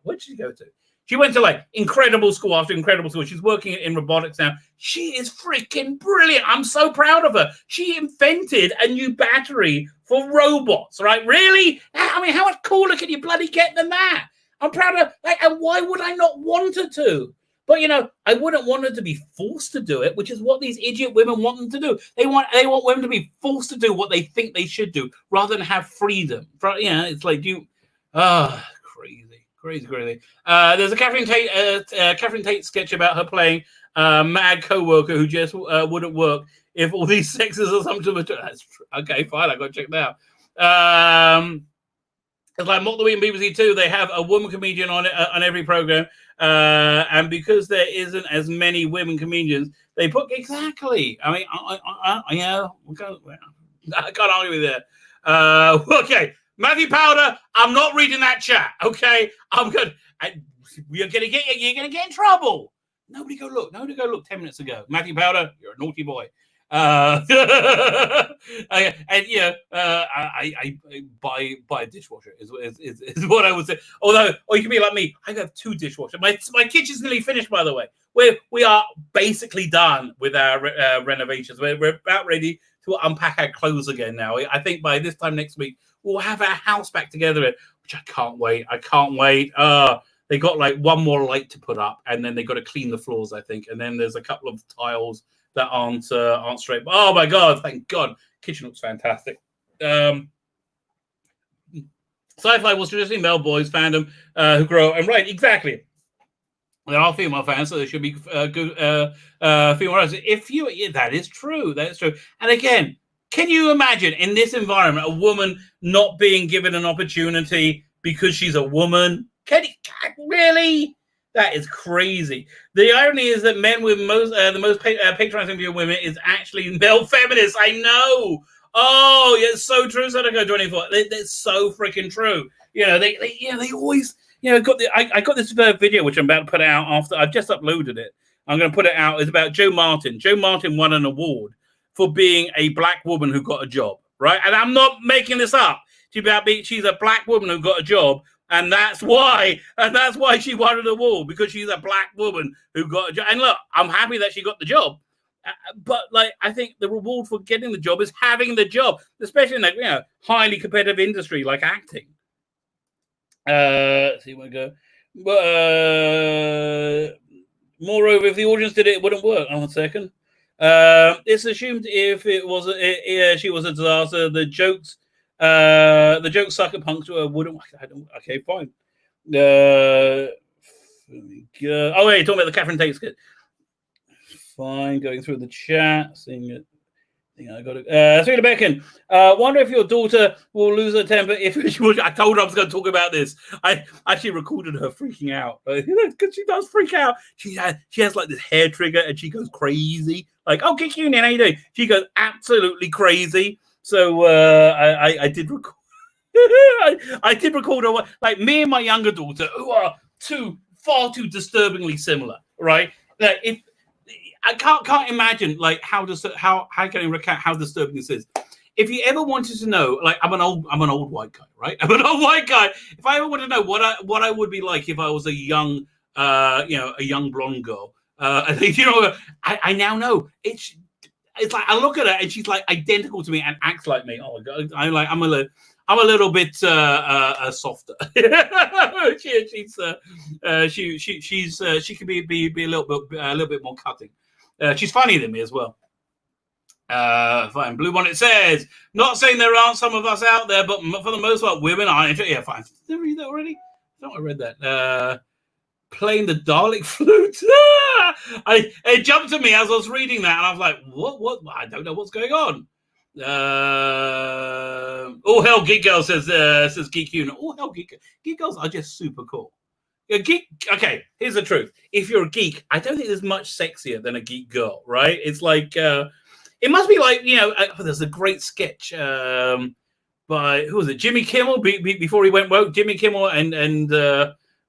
where did she go to? She went to incredible school after incredible school. She's working in robotics now. She is freaking brilliant. I'm so proud of her. She invented a new battery for robots, right? Really? I mean, how much cooler can you bloody get than that? I'm proud of her. And why would I not want her to? But I wouldn't want her to be forced to do it, which is what these idiot women want them to do. They want women to be forced to do what they think they should do, rather than have freedom. It's crazy. There's a Catherine Tate sketch about her playing mad co-worker who just wouldn't work if all these sexist assumptions were true. That's true. Okay, fine. I got to check that out. It's like Mock the Week and BBC Two. They have a woman comedian on it on every program, and because there isn't as many women comedians, they put exactly. I mean, I can't argue with that. Okay. Matthew Powder, I'm not reading that chat, okay? I'm good. you're gonna get in trouble. Nobody go look 10 minutes ago. Matthew Powder, you're a naughty boy. And I buy a dishwasher is what I would say. Although, or you can be like me, I have 2 dishwashers. My kitchen's nearly finished, by the way. We are basically done with our renovations. We're about ready to unpack our clothes again now. I think by this time next week we'll have our house back together, which I can't wait. They got like one more light to put up, and then they got to clean the floors, I think, and then there's a couple of tiles that aren't straight. But, oh my God, thank God. Kitchen looks fantastic. Sci-fi was traditionally male boys fandom who grow. And right, exactly. There are female fans, so there should be good female writers. That is true. That is true. And again, can you imagine in this environment a woman not being given an opportunity because she's a woman? Really? That is crazy. The irony is that men with the most patronizing view of women is actually male feminists. I know. Oh, yeah, it's so true. Sadako 24. That's so freaking true. They always, I got this video which I'm about to put out after I've just uploaded it. I'm going to put it out. It's about Jo Martin. Jo Martin won an award for being a black woman who got a job, right? And I'm not making this up. She's a black woman who got a job. And that's why she won an award, because she's a black woman who got a job. And look, I'm happy that she got the job, but like I think the reward for getting the job is having the job, especially in a highly competitive industry like acting. See where we go. Moreover, if the audience did it wouldn't work. Oh, 1 second. It's assumed if it was she was a disaster, the jokes sucker punks wouldn't. Okay, fine. Oh wait, talking about the Catherine Tate skit. Fine, going through the chat, seeing it. I got it. Serena Becken. Wonder if your daughter will lose her temper if she was. I told her I was going to talk about this. I actually recorded her freaking out because she does freak out. She has like this hair trigger and she goes crazy. Like, oh, Geek Union, how you doing? She goes absolutely crazy. So I did record. I did record her, like me and my younger daughter, who are far too disturbingly similar, right? Like, if I can't imagine, like, how can I recount how disturbing this is? If you ever wanted to know, like, I'm an old white guy, right? I'm an old white guy. If I ever wanted to know what I would be like if I was a young blonde girl, I think I now know it's like I look at her and she's like identical to me and acts like me. Oh my God, I'm a little bit softer. She can be a little bit more cutting. She's funnier than me as well. Fine. Blue Bonnet says, not saying there aren't some of us out there, but for the most part, women are. Yeah, fine. Did I read that already? I thought I read that. Playing the Dalek flute. It jumped at me as I was reading that, and I was like, what? I don't know what's going on. Oh hell, Geek Girl says Geek Unit. Oh hell, Geek Girls are just super cool. Okay, here's the truth. If you're a geek, I don't think there's much sexier than a geek girl, right? It's like it must be like there's a great sketch by who was it? Jimmy Kimmel before he went woke. Jimmy Kimmel and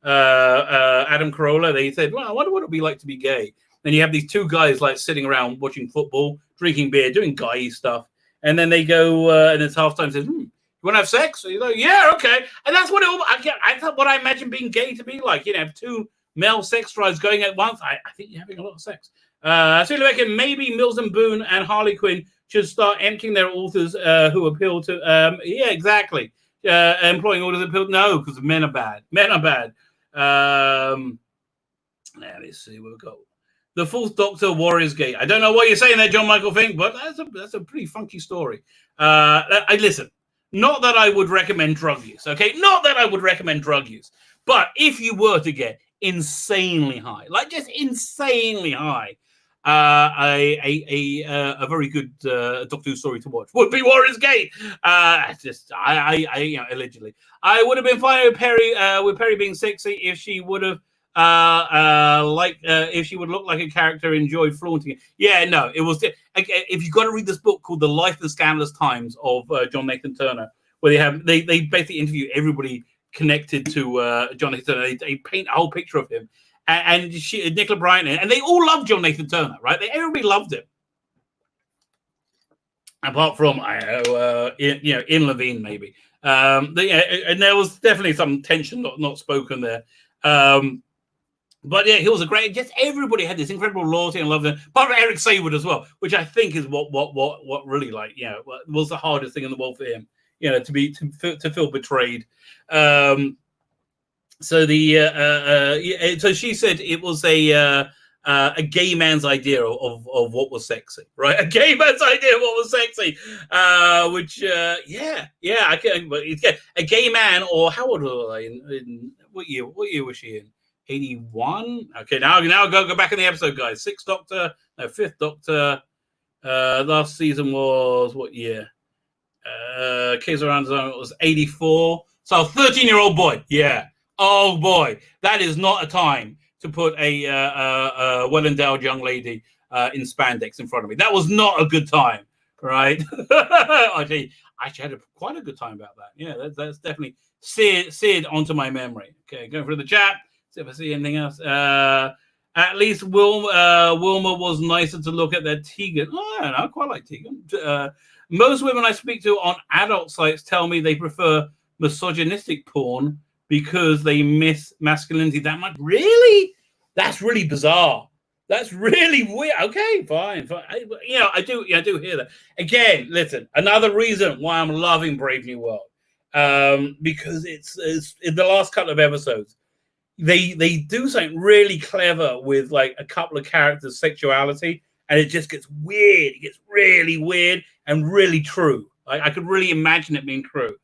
Adam Carolla. They said, "Well, I wonder what it'd be like to be gay." And you have these two guys like sitting around watching football, drinking beer, doing guy stuff. And then they go, and it's halftime. Says, "You want to have sex?" So you're like, "Yeah, okay." And that's what I thought. What I imagine being gay to be like. Have two male sex drives going at once. I think you're having a lot of sex. So you reckon maybe Mills and Boone and Harley Quinn should start emptying their authors who appeal to. Yeah, exactly. Employing authors that appeal. No, because men are bad. Men are bad. Let me see what we've got. The Fourth Doctor Warriors Gate. I don't know what you're saying there, John Michael Fink, but that's a pretty funky story. I listen. Not that I would recommend drug use, okay? Not that I would recommend drug use. But if you were to get insanely high, like just insanely high, a very good Doctor Who story to watch would be Warriors Gate. Allegedly, I would have been fine with Perry being sexy if she would have. If she would look like a character enjoyed flaunting it. Yeah, no, it was. If you've got to read this book called The Life and Scandalous Times of John Nathan Turner, where they basically interview everybody connected to John Nathan Turner. They paint a whole picture of him, and Nicola Bryant, and they all loved John Nathan Turner, right? Everybody loved him, apart from Ian Levine maybe. And there was definitely some tension not spoken there. But yeah, he was a great. Just everybody had this incredible loyalty and love. Part of Eric Saywood as well, which I think is what really was the hardest thing in the world for him. To feel betrayed. So she said it was a gay man's idea of what was sexy, right? A gay man's idea of what was sexy, I can. But a gay man, or how old was I in what year? What year was she in? 81. Okay, now go back in the episode, guys. Fifth Doctor. Last season was what year? Case around was 84. So 13-year-old boy. Yeah. Oh boy, that is not a time to put a well-endowed young lady in spandex in front of me. That was not a good time, right? I actually had quite a good time about that. Yeah, that's definitely seared onto my memory. Okay, going through the chat. See if I see anything else. At least Wilma was nicer to look at than Tegan. Oh, I don't know. I quite like Tegan. Most women I speak to on adult sites tell me they prefer misogynistic porn because they miss masculinity that much. Really? That's really bizarre. That's really weird. Okay, fine. I do hear that. Again, listen, another reason why I'm loving Brave New World. Because it's in the last couple of episodes. They do something really clever with like a couple of characters' sexuality, and it just gets weird. It gets really weird and really true. I could really imagine it being true.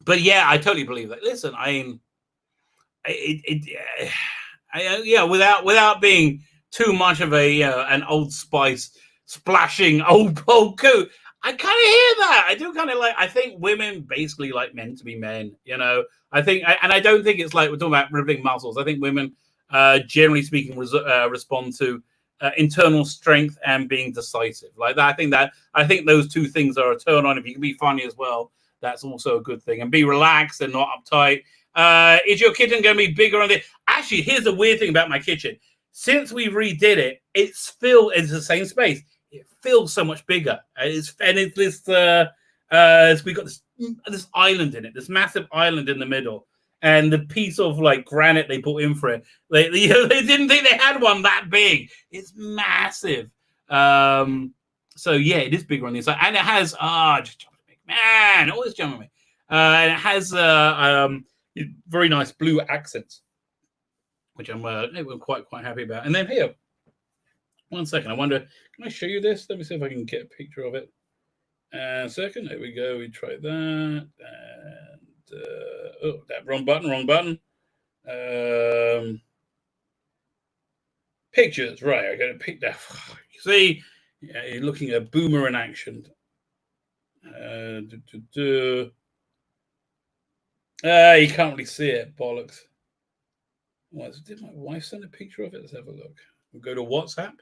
But yeah, I totally believe that. Listen, without being too much of an Old Spice splashing old coat. I kind of hear that. I do kind of like. I think women basically like men to be men. I think, and I don't think it's like we're talking about rippling muscles. I think women, generally speaking, respond to internal strength and being decisive. Like that. I think those two things are a turn on. If you can be funny as well, that's also a good thing. And be relaxed and not uptight. Is your kitchen going to be bigger on this? Actually, here's the weird thing about my kitchen. Since we redid it, it's the same space. It feels so much bigger. We've got this island in it, this massive island in the middle, and the piece of like granite they put in for it. They didn't think they had one that big. It's massive. So yeah, it is bigger on the inside, and it has just jumping me, man, always jumping me. And it has very nice blue accents, which I'm quite happy about. And then here. 1 second. I wonder, can I show you this? Let me see if I can get a picture of it. Second. There we go. We try that. And wrong button. Pictures. Right. I got to pick that. See, you're looking at Boomer in action. You can't really see it. Bollocks. Did my wife send a picture of it? Let's have a look. We'll go to WhatsApp.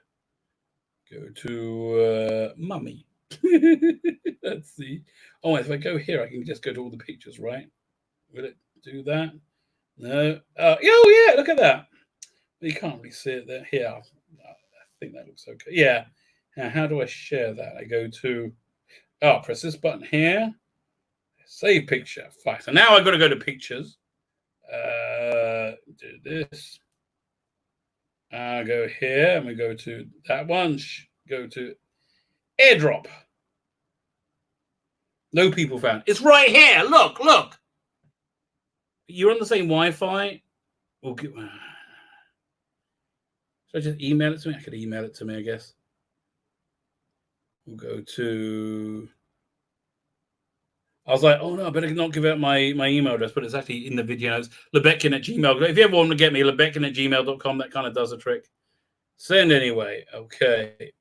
Go to mummy. Let's see. Oh, if I go here, I can just go to all the pictures, right? Will it do that? No. Oh, yeah, look at that. You can't really see it there. Here. I think that looks okay. Yeah. Now, how do I share that? I go to, press this button here. Save picture. Fine. So now I've got to go to pictures. Do this. Go here, and we go to that one. Go to airdrop. No people found. It's right here. Look. You're on the same Wi-Fi. Should I just email it to me? I could email it to me, I guess. We'll go to. I was like, oh no, I better not give out my email address, but it's actually in the video notes. Lebetkin@gmail.com. If you ever want to get me, lebetkin@gmail.com. That kind of does a trick. Send anyway. Okay.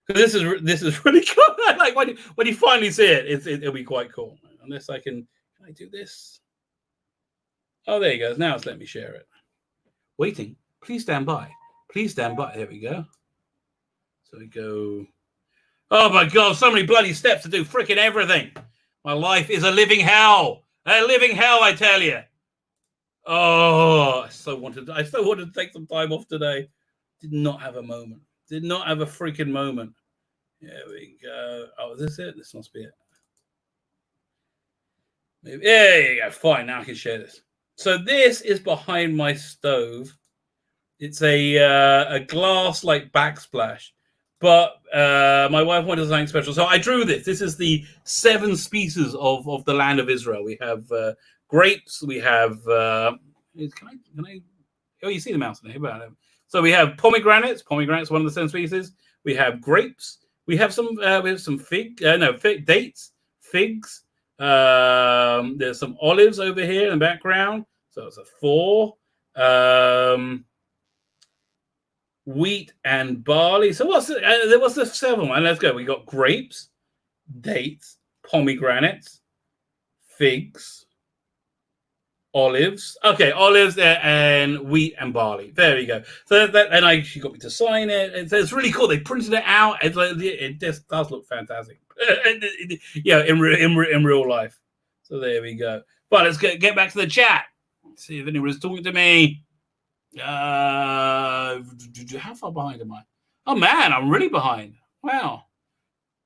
This is really cool. Like when you finally see it, it'll be quite cool. Unless can I do this? Oh, there you go. Now it's let me share it. Waiting. Please stand by. There we go. So we go. Oh my God, so many bloody steps to do freaking everything. My life is a living hell. A living hell, I tell you. Oh, I so wanted to take some time off today. Did not have a moment. Did not have a freaking moment. There we go. Oh, is this it? This must be it. Maybe. There you go. Fine. Now I can share this. So this is behind my stove. It's a glass like backsplash. But my wife wanted something special. So I drew this. This is the 7 species of the land of Israel. We have grapes. We have... can I... Oh, you see the mouse in here. So we have pomegranates. Pomegranates, one of the 7 species. We have grapes. We have some dates, figs. There's some olives over here in the background. So it's a 4. Wheat and barley. So what's the 7th one? Let's go. We got grapes, dates, pomegranates, figs, olives. Okay, olives and wheat and barley. There we go. So she got me to sign it. It's really cool. They printed it out. It just does look fantastic. In real life. So there we go. But let's get back to the chat. Let's see if anyone's talking to me. How far behind am I? Oh man, I'm really behind. Wow.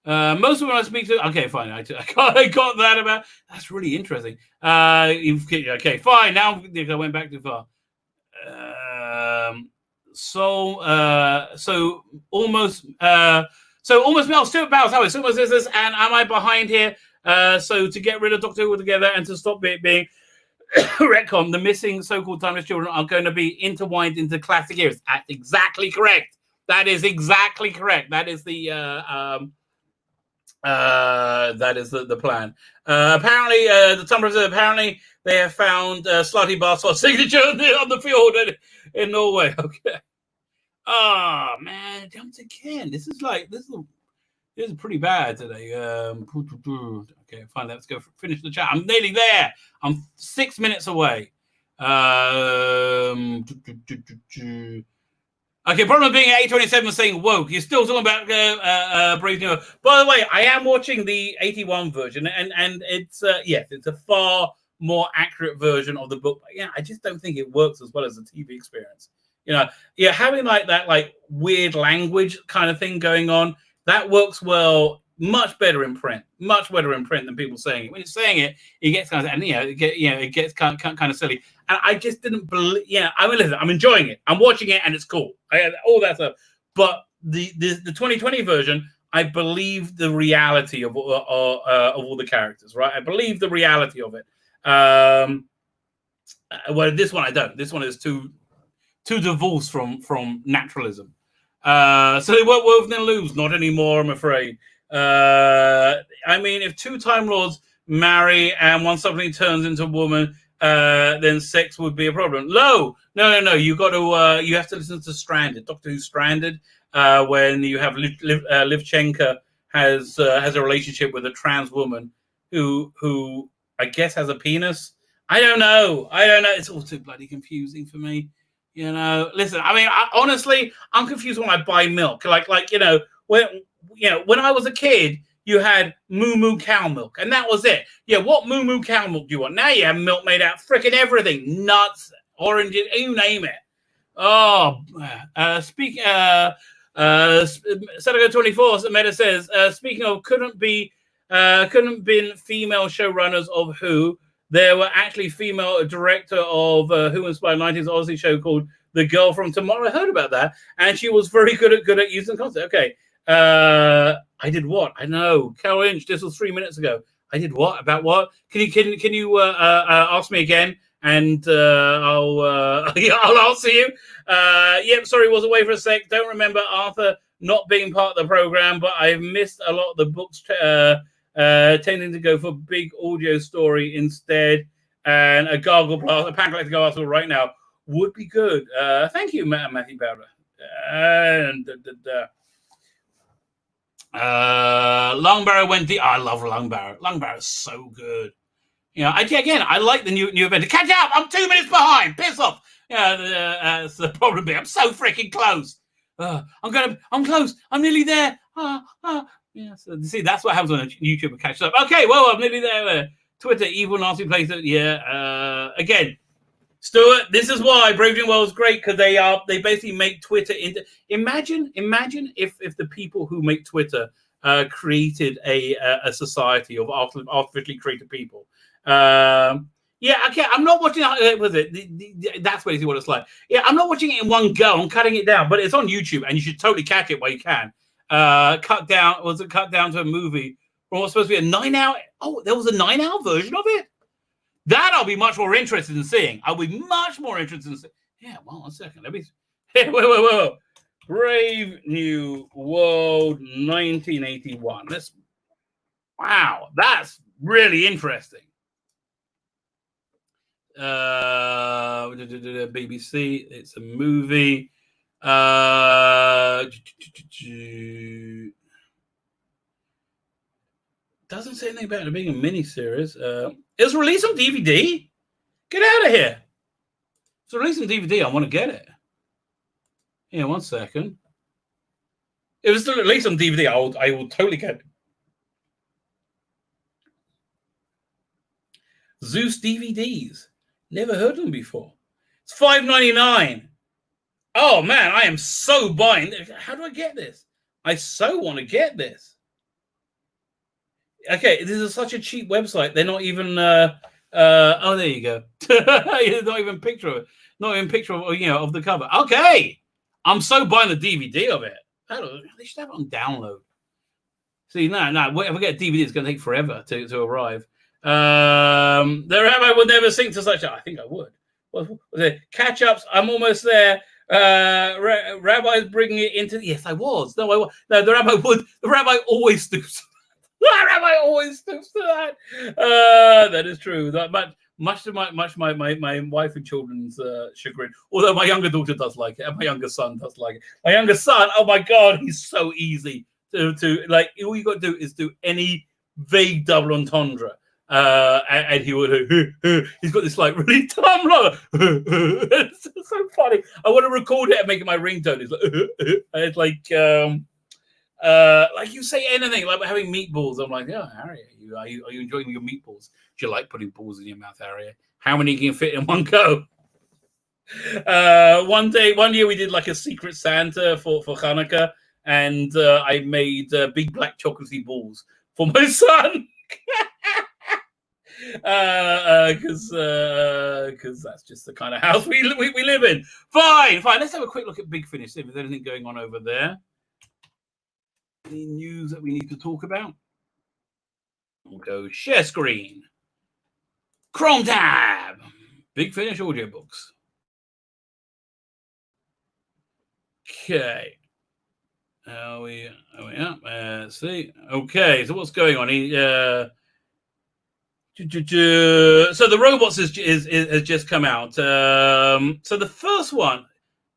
Most of when I speak to, okay, fine. I got that about. That's really interesting. Okay, fine. Now I went back too far. So almost Mel Stuart Bowles. How is almost this? And am I behind here? So to get rid of Doctor Who altogether and to stop it being retcon, the missing so-called timeless children are going to be intertwined into classic eras. That's exactly correct. That is exactly correct. That is the plan. Apparently, the Tumblr apparently they have found Slutty Bastard's signature on the field in Norway. Okay. Oh man, jumped again. This is pretty bad today. Okay, fine. Let's go finish the chat. I'm nearly there. I'm 6 minutes away. Okay, problem being at 8:27 saying woke. You're still talking about Brave New World. By the way, I am watching the 81 version, and it's it's a far more accurate version of the book. But yeah, I just don't think it works as well as the TV experience. Having that weird language kind of thing going on. That works well, much better in print than people saying it. When you're saying it, it gets kind of, it gets kind of silly. And I just didn't believe. I'm enjoying it. I'm watching it, and it's cool. All that stuff. But the 2020 version, I believe the reality of all the characters. Right, I believe the reality of it. Well, this one I don't. This one is too divorced from naturalism. So they weren't woven in loops, not anymore, I'm afraid. I mean, if 2 Time Lords marry and one suddenly turns into a woman, then sex would be a problem. No. You have to listen to Stranded, Doctor Who Stranded, when you have Livchenko has a relationship with a trans woman who I guess has a penis. I don't know. It's all too bloody confusing for me. Listen, I mean, honestly, I'm confused when I buy milk. When I was a kid, you had moo moo cow milk, and that was it. Yeah, what moo moo cow milk do you want? Now you have milk made out of freaking everything, nuts, oranges, you name it. Oh, Sadako 24 Meta says, speaking of couldn't been female showrunners of Who. There were actually female director of Who inspired 90s Aussie show called The Girl from Tomorrow. I heard about that, and she was very good at using the concept. Okay, I did what? I know, Carol Inch. This was 3 minutes ago. I did what? About what? Can you ask me again? And I'll answer you. Sorry, was away for a sec. Don't remember Arthur not being part of the program, but I've missed a lot of the books. Tending to go for big audio story instead, and a gargle blast, a Pancollector gargle right now would be good. Thank you, Matthew Bowder. And Longbarrow went deep. I love Longbarrow. Longbarrow is so good. I like the new event. Catch up! I'm 2 minutes behind. Piss off. That's the problem. I'm so freaking close. I'm close. I'm nearly there. Yeah, so see, that's what happens when YouTube catches up. Okay, well, I'm nearly there. Twitter, evil, nasty place. Yeah. Again, Stuart, this is why Brave New World is great, because they basically make Twitter into. Imagine if the people who make Twitter created a society of artificially created people. Yeah, okay. I'm not watching. That's basically what it's like. Yeah, I'm not watching it in one go. I'm cutting it down, but it's on YouTube, and you should totally catch it while you can. Cut down to a movie from what's supposed to be a 9-hour. Oh, there was a 9-hour version of it. That I'll be much more interested in seeing. I'll be much more interested in seeing. Yeah, well, 1 second. Let me. Hey, whoa. Brave New World, 1981. Wow, that's really interesting. BBC. It's a movie. Doesn't say anything about it being a miniseries. It was released on DVD. Get out of here. It's released on DVD. I want to get it. Yeah, 1 second. If it's still released on DVD, I will totally get it. Zeus DVDs. Never heard of them before. It's $5.99. Oh man, I am so buying. How do I get this? I so want to get this. Okay, this is such a cheap website. They're not even. Oh, there you go. Not even a picture of it. Not even a picture of of the cover. Okay, I'm so buying the DVD of it. They should have it on download. See, no. If I get a DVD, it's going to take forever to arrive. The Rabbi would never sink to such. I think I would. Catch ups. I'm almost there. Rabbi's bringing it into. Yes, I was. No, I was. No, the Rabbi would. The Rabbi always stoops. The Rabbi always stoops to that. That is true. Much to my wife and children's chagrin. Although my younger daughter does like it, and my younger son does like it. My younger son, oh my God, he's so easy to like. All you got to do is do any vague double entendre. And he would. He's got this like really dumb laugh. It's so funny. I want to record it and make it my ringtone. It's like you say anything like having meatballs. I'm like, yeah, Harry, are you enjoying your meatballs? Do you like putting balls in your mouth, Harry? How many can fit in one go? One year we did like a secret Santa for Hanukkah, and I made big black chocolatey balls for my son. Because that's just the kind of house we live in. Fine. Let's have a quick look at Big Finish. See if there's anything going on over there. Any news that we need to talk about? We'll go share screen. Chrome tab. Big Finish audiobooks. Okay. Are we up? Let's see. Okay. So what's going on? So the robots has just come out. So the first one.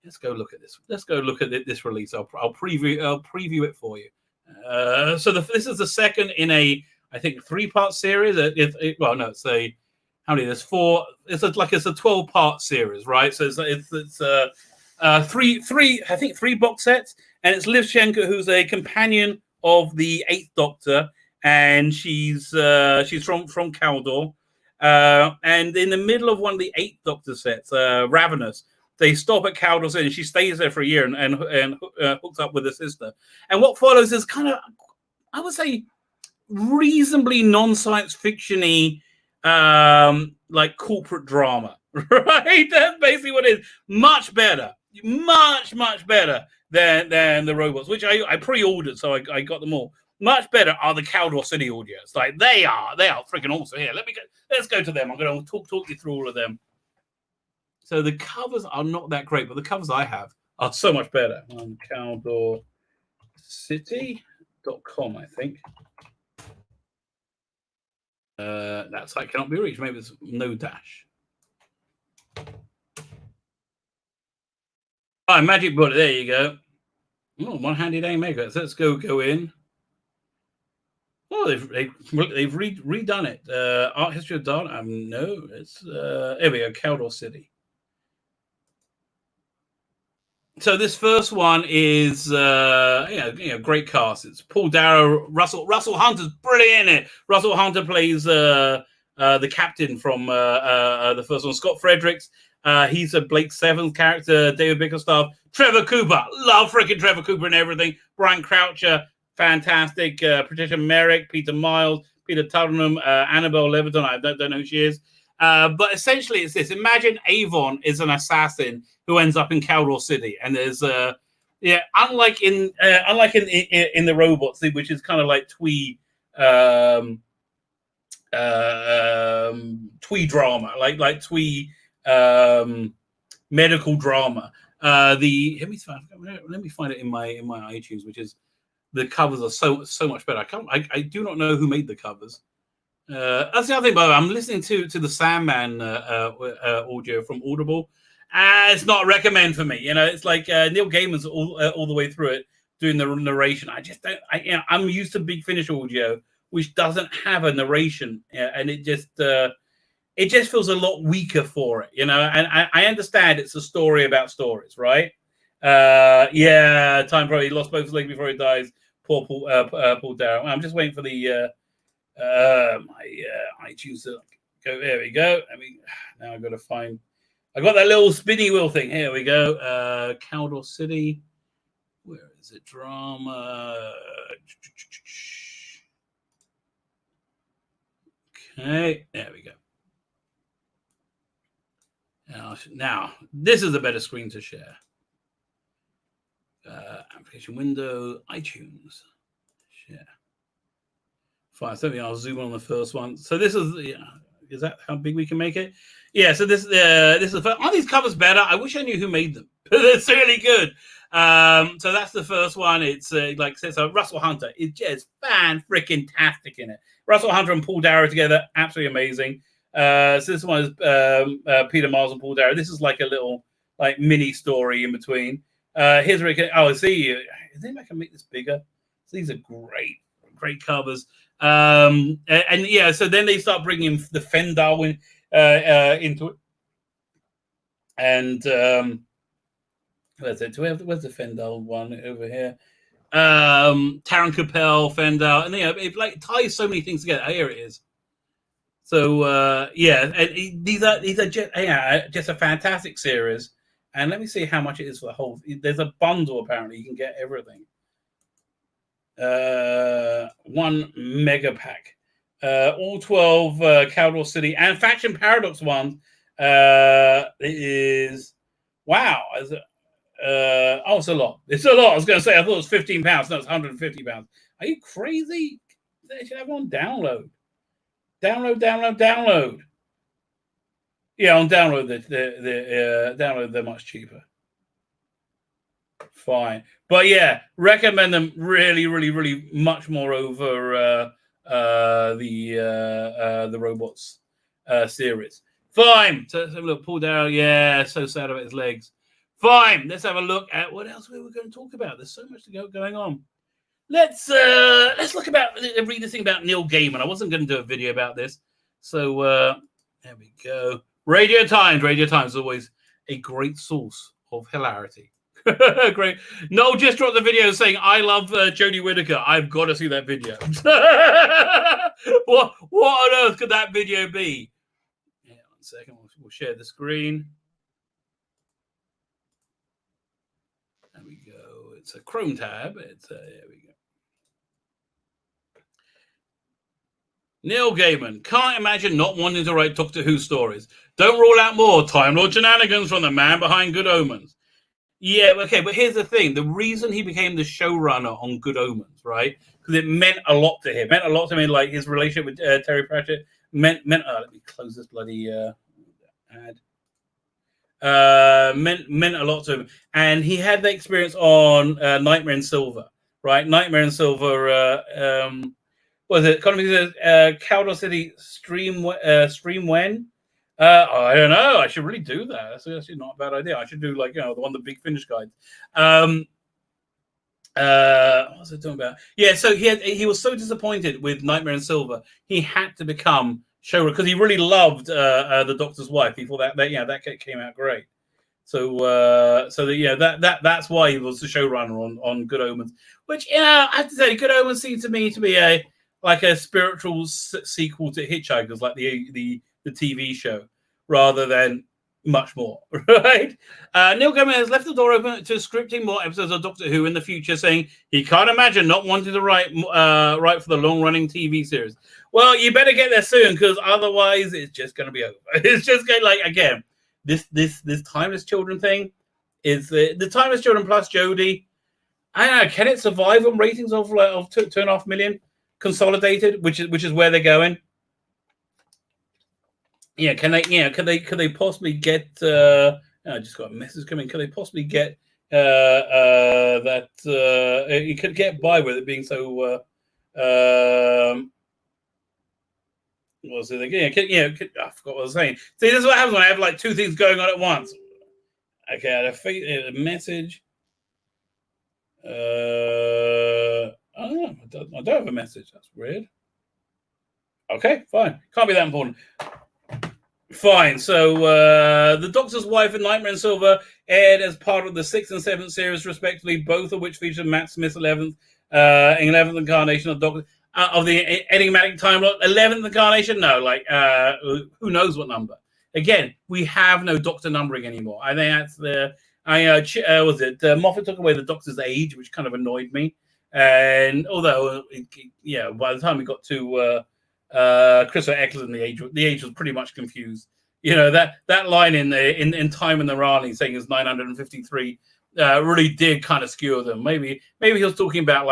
Let's go look at this. Let's go look at this release. I'll preview it for you. So this is the second in a, I think, 3-part series. It's a how many? There's 4. It's a 12-part series, right? So it's 3 box sets, and it's Liv Schenker, who's a companion of the 8th Doctor, and she's from Caldor, and in the middle of one of the 8th Doctor sets, Ravenous. They stop at Caldor's Inn, and she stays there for a year and hooks up with her sister. And what follows is kind of, I would say, reasonably non-science fiction-y, like corporate drama, right? That's basically what it is. Much better, much better than the robots, which I pre-ordered, so I got them all. Much better are the Caldor City audios. Like they are freaking awesome. Here, let's go to them. I'm going to talk you through all of them. So the covers are not that great, but the covers I have are so much better. On CaldorCity.com, I think. That site cannot be reached. Maybe there's no dash. Oh, Magic Bullet. There you go. Oh, one-handed aim maker. So let's go in. Oh, they've redone it. Art history of Dart. No, it's here we go. Caldor City. So this first one is great cast. It's Paul Darrow, Russell Hunter's brilliant in it. Russell Hunter plays the captain from the first one. Scott Fredericks, he's a Blake Seven's character. David Bickerstaff, Trevor Cooper, love freaking Trevor Cooper and everything. Brian Croucher, fantastic. Patricia Merrick, Peter Miles, Peter Tuddenham, Annabelle Leviton. I don't know who she is. But essentially, it's this. Imagine Avon is an assassin who ends up in Cawdor City, and there's unlike in the Robots, which is kind of like twee drama, like twee medical drama. Let me find it in my iTunes, which is the covers are so much better. I do not know who made the covers. That's the other thing, by the way. I'm listening to the Sandman audio from Audible. It's not a recommend for me. It's like Neil Gaiman's all the way through it, doing the narration. I just don't. I'm used to Big Finish audio, which doesn't have a narration, and it just feels a lot weaker for it. And I understand it's a story about stories, right? Time probably lost both his legs before he dies. Poor Paul Darrow. I'm just waiting for the my iTunes to go. There we go. Now I've got to find. I got that little spinny wheel thing. Here we go. Cawdor City. Where is it? Drama. Okay, there we go. Now this is a better screen to share. Application window, iTunes, share. Fine. So I'll zoom on the first one. So this is is that how big we can make it? Yeah. So this is are these covers better? I wish I knew who made them. It's really good. So that's the first one. It's like so Russell Hunter is just fan-freaking-tastic in it. Russell Hunter and Paul Darrow together, absolutely amazing. So this one is Peter Miles and Paul Darrow. This is like a little like mini story in between. Here's where I see. Is there I can make this bigger? So these are great covers. And yeah, so then they start bringing the Fendal into it. And where's it? Where's the Fendal one over here? Taron Capel, Fendal, and it like ties so many things together. Here it is. So and these are just a fantastic series. And let me see how much it is for the whole. There's a bundle apparently. You can get everything. 1 mega pack. All 12 Cawdor City and Faction Paradox ones. It is wow. It's a lot. It's a lot. I was going to say I thought it was £15. No, it's £150. Are you crazy? They should have on download. Download. Yeah, on download download they're much cheaper. Fine, but yeah, recommend them really much more over the Robots series. Fine. So let's have a look. Paul Darrow, yeah, so sad about his legs. Fine. Let's have a look at what else we were going to talk about. There's so much going on. Let's look read this thing about Neil Gaiman. I wasn't going to do a video about this, so there we go. Radio Times is always a great source of hilarity. Great. Noel just dropped the video saying, I love Jodie Whittaker. I've got to see that video. What on earth could that video be? Yeah, 1 second. We'll share the screen. There we go. It's a Chrome tab. There we go. Neil Gaiman. Can't imagine not wanting to write Doctor Who stories. Don't rule out more Time Lord shenanigans from the man behind Good Omens. Yeah, okay, but here's the thing. The reason he became the showrunner on Good Omens, right? Because it meant a lot to him. It meant a lot to me, like his relationship with Terry Pratchett. Let me close this bloody ad. Meant a lot to him. And he had the experience on Nightmare in Silver, right? Nightmare in Silver, what was it? Cawdor City Stream when? I don't know. I should really do that. That's actually not a bad idea. I should do the one the Big Finish guides. What was I talking about? Yeah, so he was so disappointed with Nightmare in Silver, he had to become showrunner because he really loved the Doctor's Wife. He thought that came out great. So that's why he was the showrunner on Good Omens, which I have to say, Good Omens seemed to me to be a spiritual sequel to Hitchhikers, like the TV show, rather than much more, right? Neil Gaiman has left the door open to scripting more episodes of Doctor Who in the future, saying he can't imagine not wanting to write for the long-running TV series. Well, you better get there soon, because otherwise it's just going to be over. It's just going again. This Timeless Children thing is the Timeless Children plus Jodie. I don't know. Can it survive on ratings of 2.5 million consolidated, which is where they're going? Yeah, can they possibly get? I just got a message coming. Can they possibly get that? You could get by with it being so. What was it again? I forgot what I was saying. See, this is what happens when I have two things going on at once. Okay, I had a message. I don't know. I don't have a message. That's weird. Okay, fine. Can't be that important. Fine. So, The Doctor's Wife and Nightmare in Silver aired as part of the 6th and 7th series, respectively, both of which featured Matt Smith's 11th incarnation of Doctor of the enigmatic Time Lord. 11th incarnation? No, who knows what number? Again, we have no Doctor numbering anymore. I think that's the. Moffat took away the Doctor's age, which kind of annoyed me. And although, by the time we got to Christopher Eccleston, the age was pretty much confused. That line in Time and the Rani saying it's 953 really did kind of skewer them. Maybe he was talking about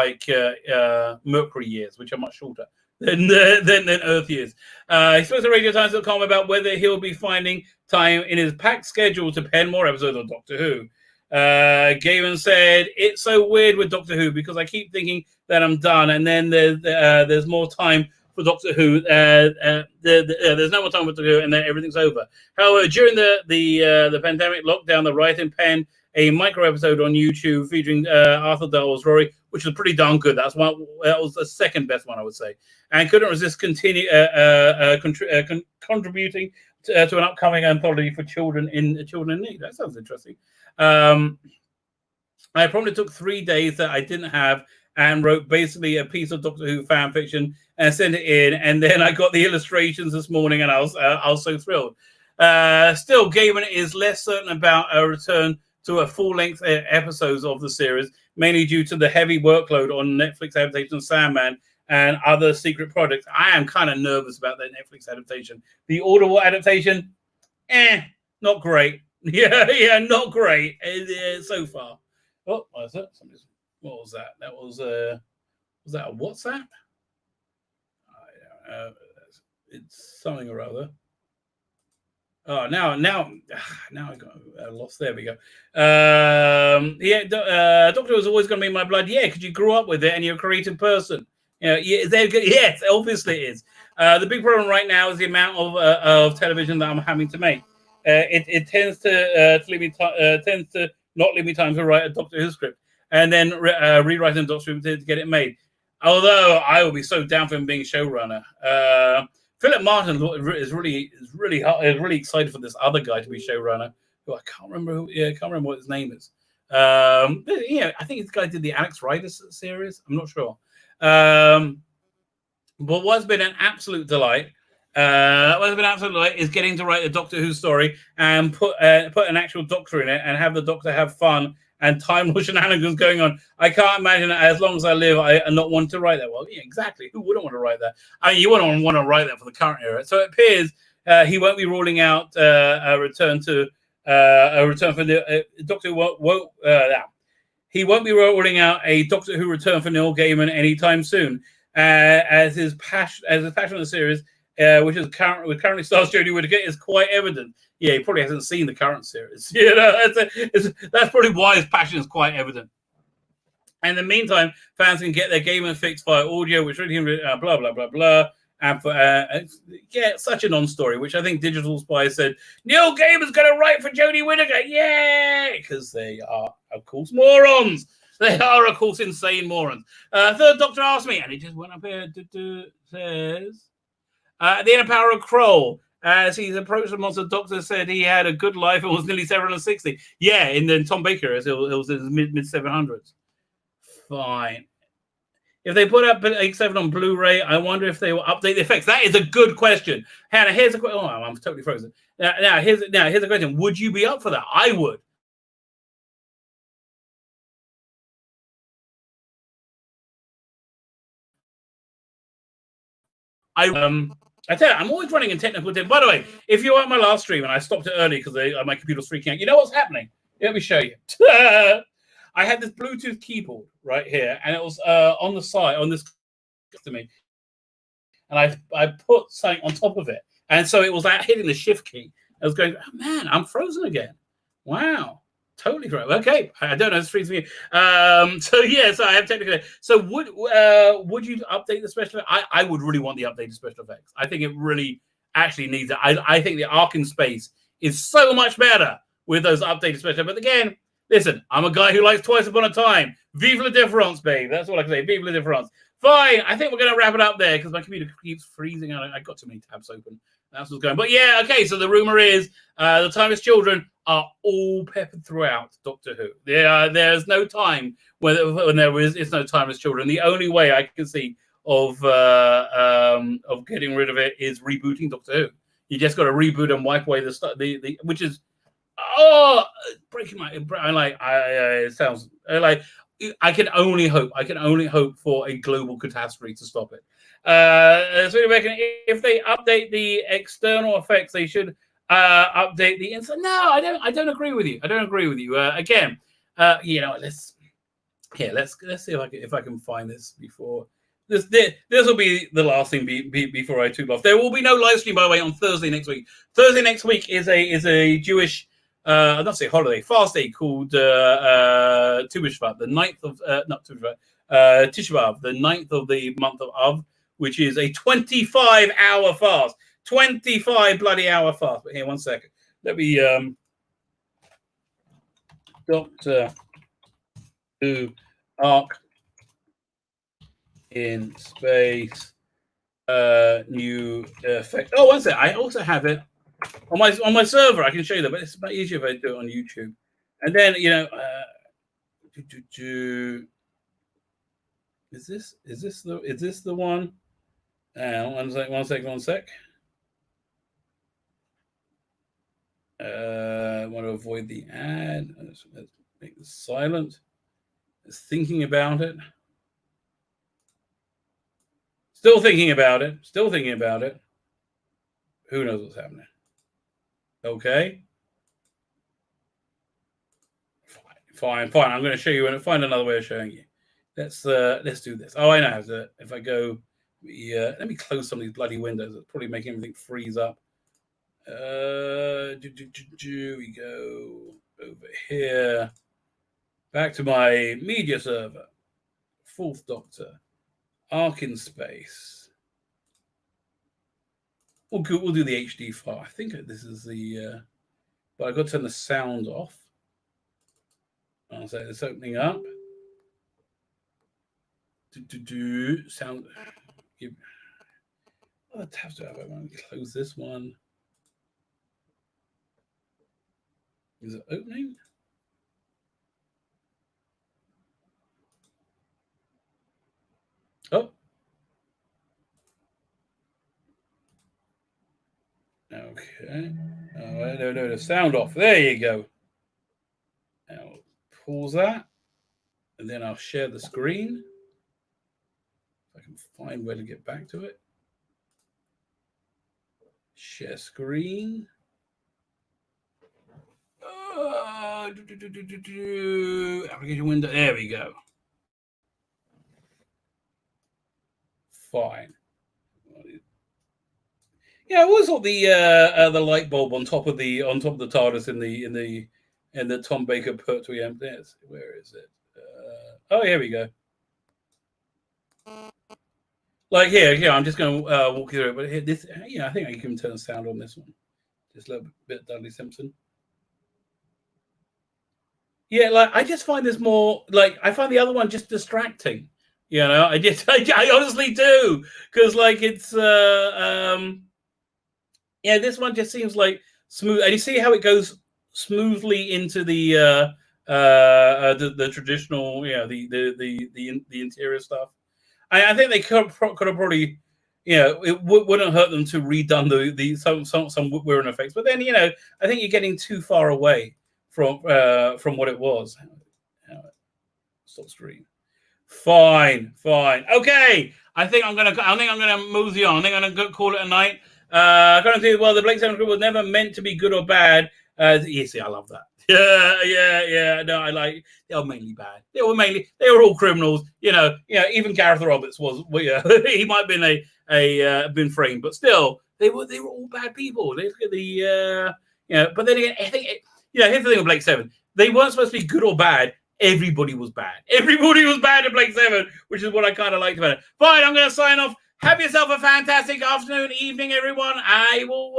Mercury years, which are much shorter than Earth years. He spoke to RadioTimes.com about whether he'll be finding time in his packed schedule to pen more episodes of Doctor Who. Gaiman said, "It's so weird with Doctor Who because I keep thinking that I'm done, and then there's more time for Doctor Who. There's no more time for Doctor Who, and then everything's over." However, during the pandemic lockdown, the writer penned a micro episode on YouTube featuring Arthur Darwell's Rory, which was pretty darn good. That was the second best one, I would say, and couldn't resist contributing to an upcoming anthology for children in need. That sounds interesting. I probably took 3 days that I didn't have and wrote basically a piece of Doctor Who fan fiction and sent it in, and then I got the illustrations this morning, and I was so thrilled. Still, Gaiman is less certain about a return to a full-length episodes of the series, mainly due to the heavy workload on Netflix adaptation of Sandman and other secret projects. I am kind of nervous about that Netflix adaptation. The Audible adaptation, not great. Yeah, not great so far. Oh, what was that? What was that? That was that a WhatsApp? I don't know. It's something or other. Oh, now I got lost. There we go. Doctor was always going to be in my blood. Yeah, because you grew up with it and you're a creative person. Yes, obviously it is. The big problem right now is the amount of television that I'm having to make. It tends to not leave me time to write a Doctor Who script and then rewriting Doctor Who to get it made. Although I will be so down for him being showrunner. Philip Martin is really excited for this other guy to be showrunner, who I can't remember what his name is. I think this guy did the Alex Rider series. I'm not sure. But what's been an absolute delight is getting to write a Doctor Who story and put an actual Doctor in it and have the Doctor have fun and Time Lord shenanigans going on. I can't imagine that as long as I live, I not want to write that. Well, yeah, exactly. Who wouldn't want to write that? I mean, you wouldn't want to write that for the current era. So it appears he won't be ruling out a return for the Doctor Who. He won't be ruling out a Doctor Who return for Neil Gaiman anytime soon, as his passion for the series, which currently stars Jodie Whittaker, is quite evident. Yeah, he probably hasn't seen the current series. That's probably why his passion is quite evident. And in the meantime, fans can get their Gaiman fix via audio, which really blah blah blah blah. And for such a non-story, which I think Digital Spy said Neil Gaiman's going to write for Jodie Whittaker. Yay! Because they are, of course, morons. They are, of course, insane morons. Third Doctor asked me, and he just went up here. Says the Inner Power of Kroll. As he's approached the monster, the doctor said he had a good life and was nearly 760. Yeah, and then Tom Baker, it was in the mid 700s. Fine. If they put up X7 on Blu-ray, I wonder if they will update the effects. That is a good question. Hannah, here's a question. Oh, I'm totally frozen. Now, here's a question. Would you be up for that? I would. I tell you, I'm always running in technical debt. By the way, if you were at my last stream and I stopped it early because my computer was freaking out, you know what's happening? Let me show you. I had this Bluetooth keyboard right here, and it was on the side, on this to me, and I put something on top of it, and so it was like hitting the shift key. I was going, oh, man, I'm frozen again. Wow. Totally correct. Okay, I don't know. It's free for you. So yes, I have technically. So would you update the special? I would really want the updated special effects. I think it really actually needs it. I think the Ark in space is so much better with those updated special. But again, listen, I'm a guy who likes Twice Upon a Time. Vive la différence, babe. That's all I can say. Vive la différence. Fine. I think we're going to wrap it up there because my computer keeps freezing. I got too many tabs open. That's what's going. But yeah, okay. So the rumor is the Timeless Children are all peppered throughout Doctor Who. There's no time when there is no Timeless Children. The only way I can see of getting rid of it is rebooting Doctor Who. You just got to reboot and wipe away the which is breaking my. It sounds like. I can only hope for a global catastrophe to stop it. So I reckon if they update the external effects, they should update the inside. No, I don't agree with you. I don't agree with you. Again, let's see if I can find this before this will be the last thing before I tool off. There will be no live stream, by the way, on Thursday next week. Thursday next week is a Jewish. Not say holiday, fast day called Tu B'Shvat, the 9th of not Tu B'Shvat, Tisha B'Av, the 9th of the month of Av, which is a 25-hour fast, 25 bloody hour fast. But here, one second, let me Doctor Who Ark in Space new effect. Oh, one second, I also have it. On my server, I can show you that, but it's much easier if I do it on YouTube. And then is this the one? One sec. I want to avoid the ad. Let's make this silent. It's thinking about it. Still thinking about it. Who knows what's happening? Okay. Fine. I'm going to show you and find another way of showing you. Let's do this. Oh, I know. If I go, let me close some of these bloody windows. It's probably making everything freeze up. We go over here. Back to my media server. Fourth Doctor. Ark in Space. We'll do the HD file. I think this is the, but I've got to turn the sound off. I'll say it's opening up. Sound. What other tabs do I have? I want to close this one. Is it opening? Oh. Okay. Oh, no, the sound off. There you go. Now pause that, and then I'll share the screen. If I can find where to get back to it. Share screen. Application window. There we go. Fine. Yeah, I always thought the light bulb on top of the TARDIS in the Tom Baker Pertwee. Where is it? Oh, here we go. Like here. I'm just going to walk you through it. But here, this, I think I can turn the sound on this one. Just a little bit Dudley Simpson. Yeah, like I just find this more like I find the other one just distracting. I honestly do, because like it's Yeah, this one just seems like smooth, and you see how it goes smoothly into the traditional, the interior stuff. I think they could have probably, it wouldn't hurt them to redone some weird effects. But then, I think you're getting too far away from what it was. Stop screen. Fine. Okay, I think I'm gonna move you on. I think I'm gonna call it a night. The Blake 7 group was never meant to be good or bad. See, I love that. Yeah. No, I like. They were mainly bad. They were all criminals. Even Gareth Roberts was. He might have been been framed, but still, they were all bad people. They look at the. But then again, I think here's the thing with Blake 7. They weren't supposed to be good or bad. Everybody was bad. Everybody was bad at Blake 7, which is what I kind of liked about it. Fine, I'm going to sign off. Have yourself a fantastic afternoon, evening, everyone. I will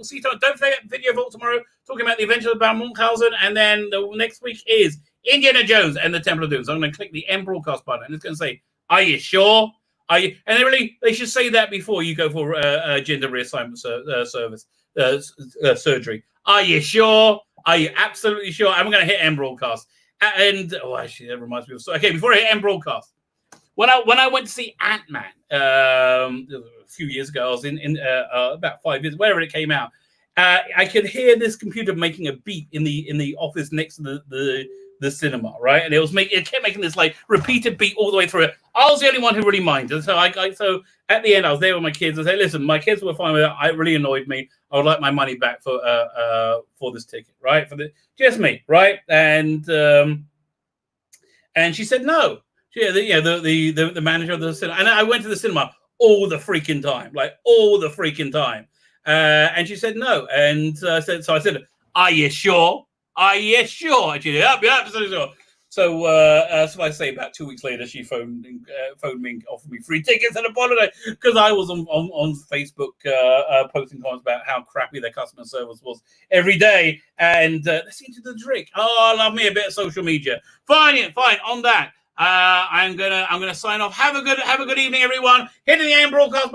see you tomorrow. Don't forget Video Vault tomorrow, talking about the Adventures of Baron Munchausen, and then the next week is Indiana Jones and the Temple of Doom. So I'm going to click the end broadcast button, and it's going to say, "Are you sure? Are you?" And they should say that before you go for gender reassignment surgery. Are you sure? Are you absolutely sure? I'm going to hit end broadcast. And actually, that reminds me of okay. Before I hit end broadcast, when I went to see Ant-Man a few years ago, I was in about 5 years, wherever it came out. I could hear this computer making a beep in the office next to the cinema, right? And it kept making this like repeated beat all the way through it. I was the only one who really minded. So so at the end, I was there with my kids. I said, "Listen, my kids were fine with it. It really annoyed me. I would like my money back for this ticket, right? Just me, right?" And she said no. The manager of the cinema, and I went to the cinema all the freaking time, and she said no. And I said, "Are you sure? Are you sure?" And she said, "Yep, absolutely sure." So I say about 2 weeks later, she phoned me and offered me free tickets and apologized because I was on Facebook posting comments about how crappy their customer service was every day, and they seem to do the trick. Oh, I love me a bit of social media. Fine. On that, I'm gonna sign off. Have a good evening, everyone. Hit the end broadcast.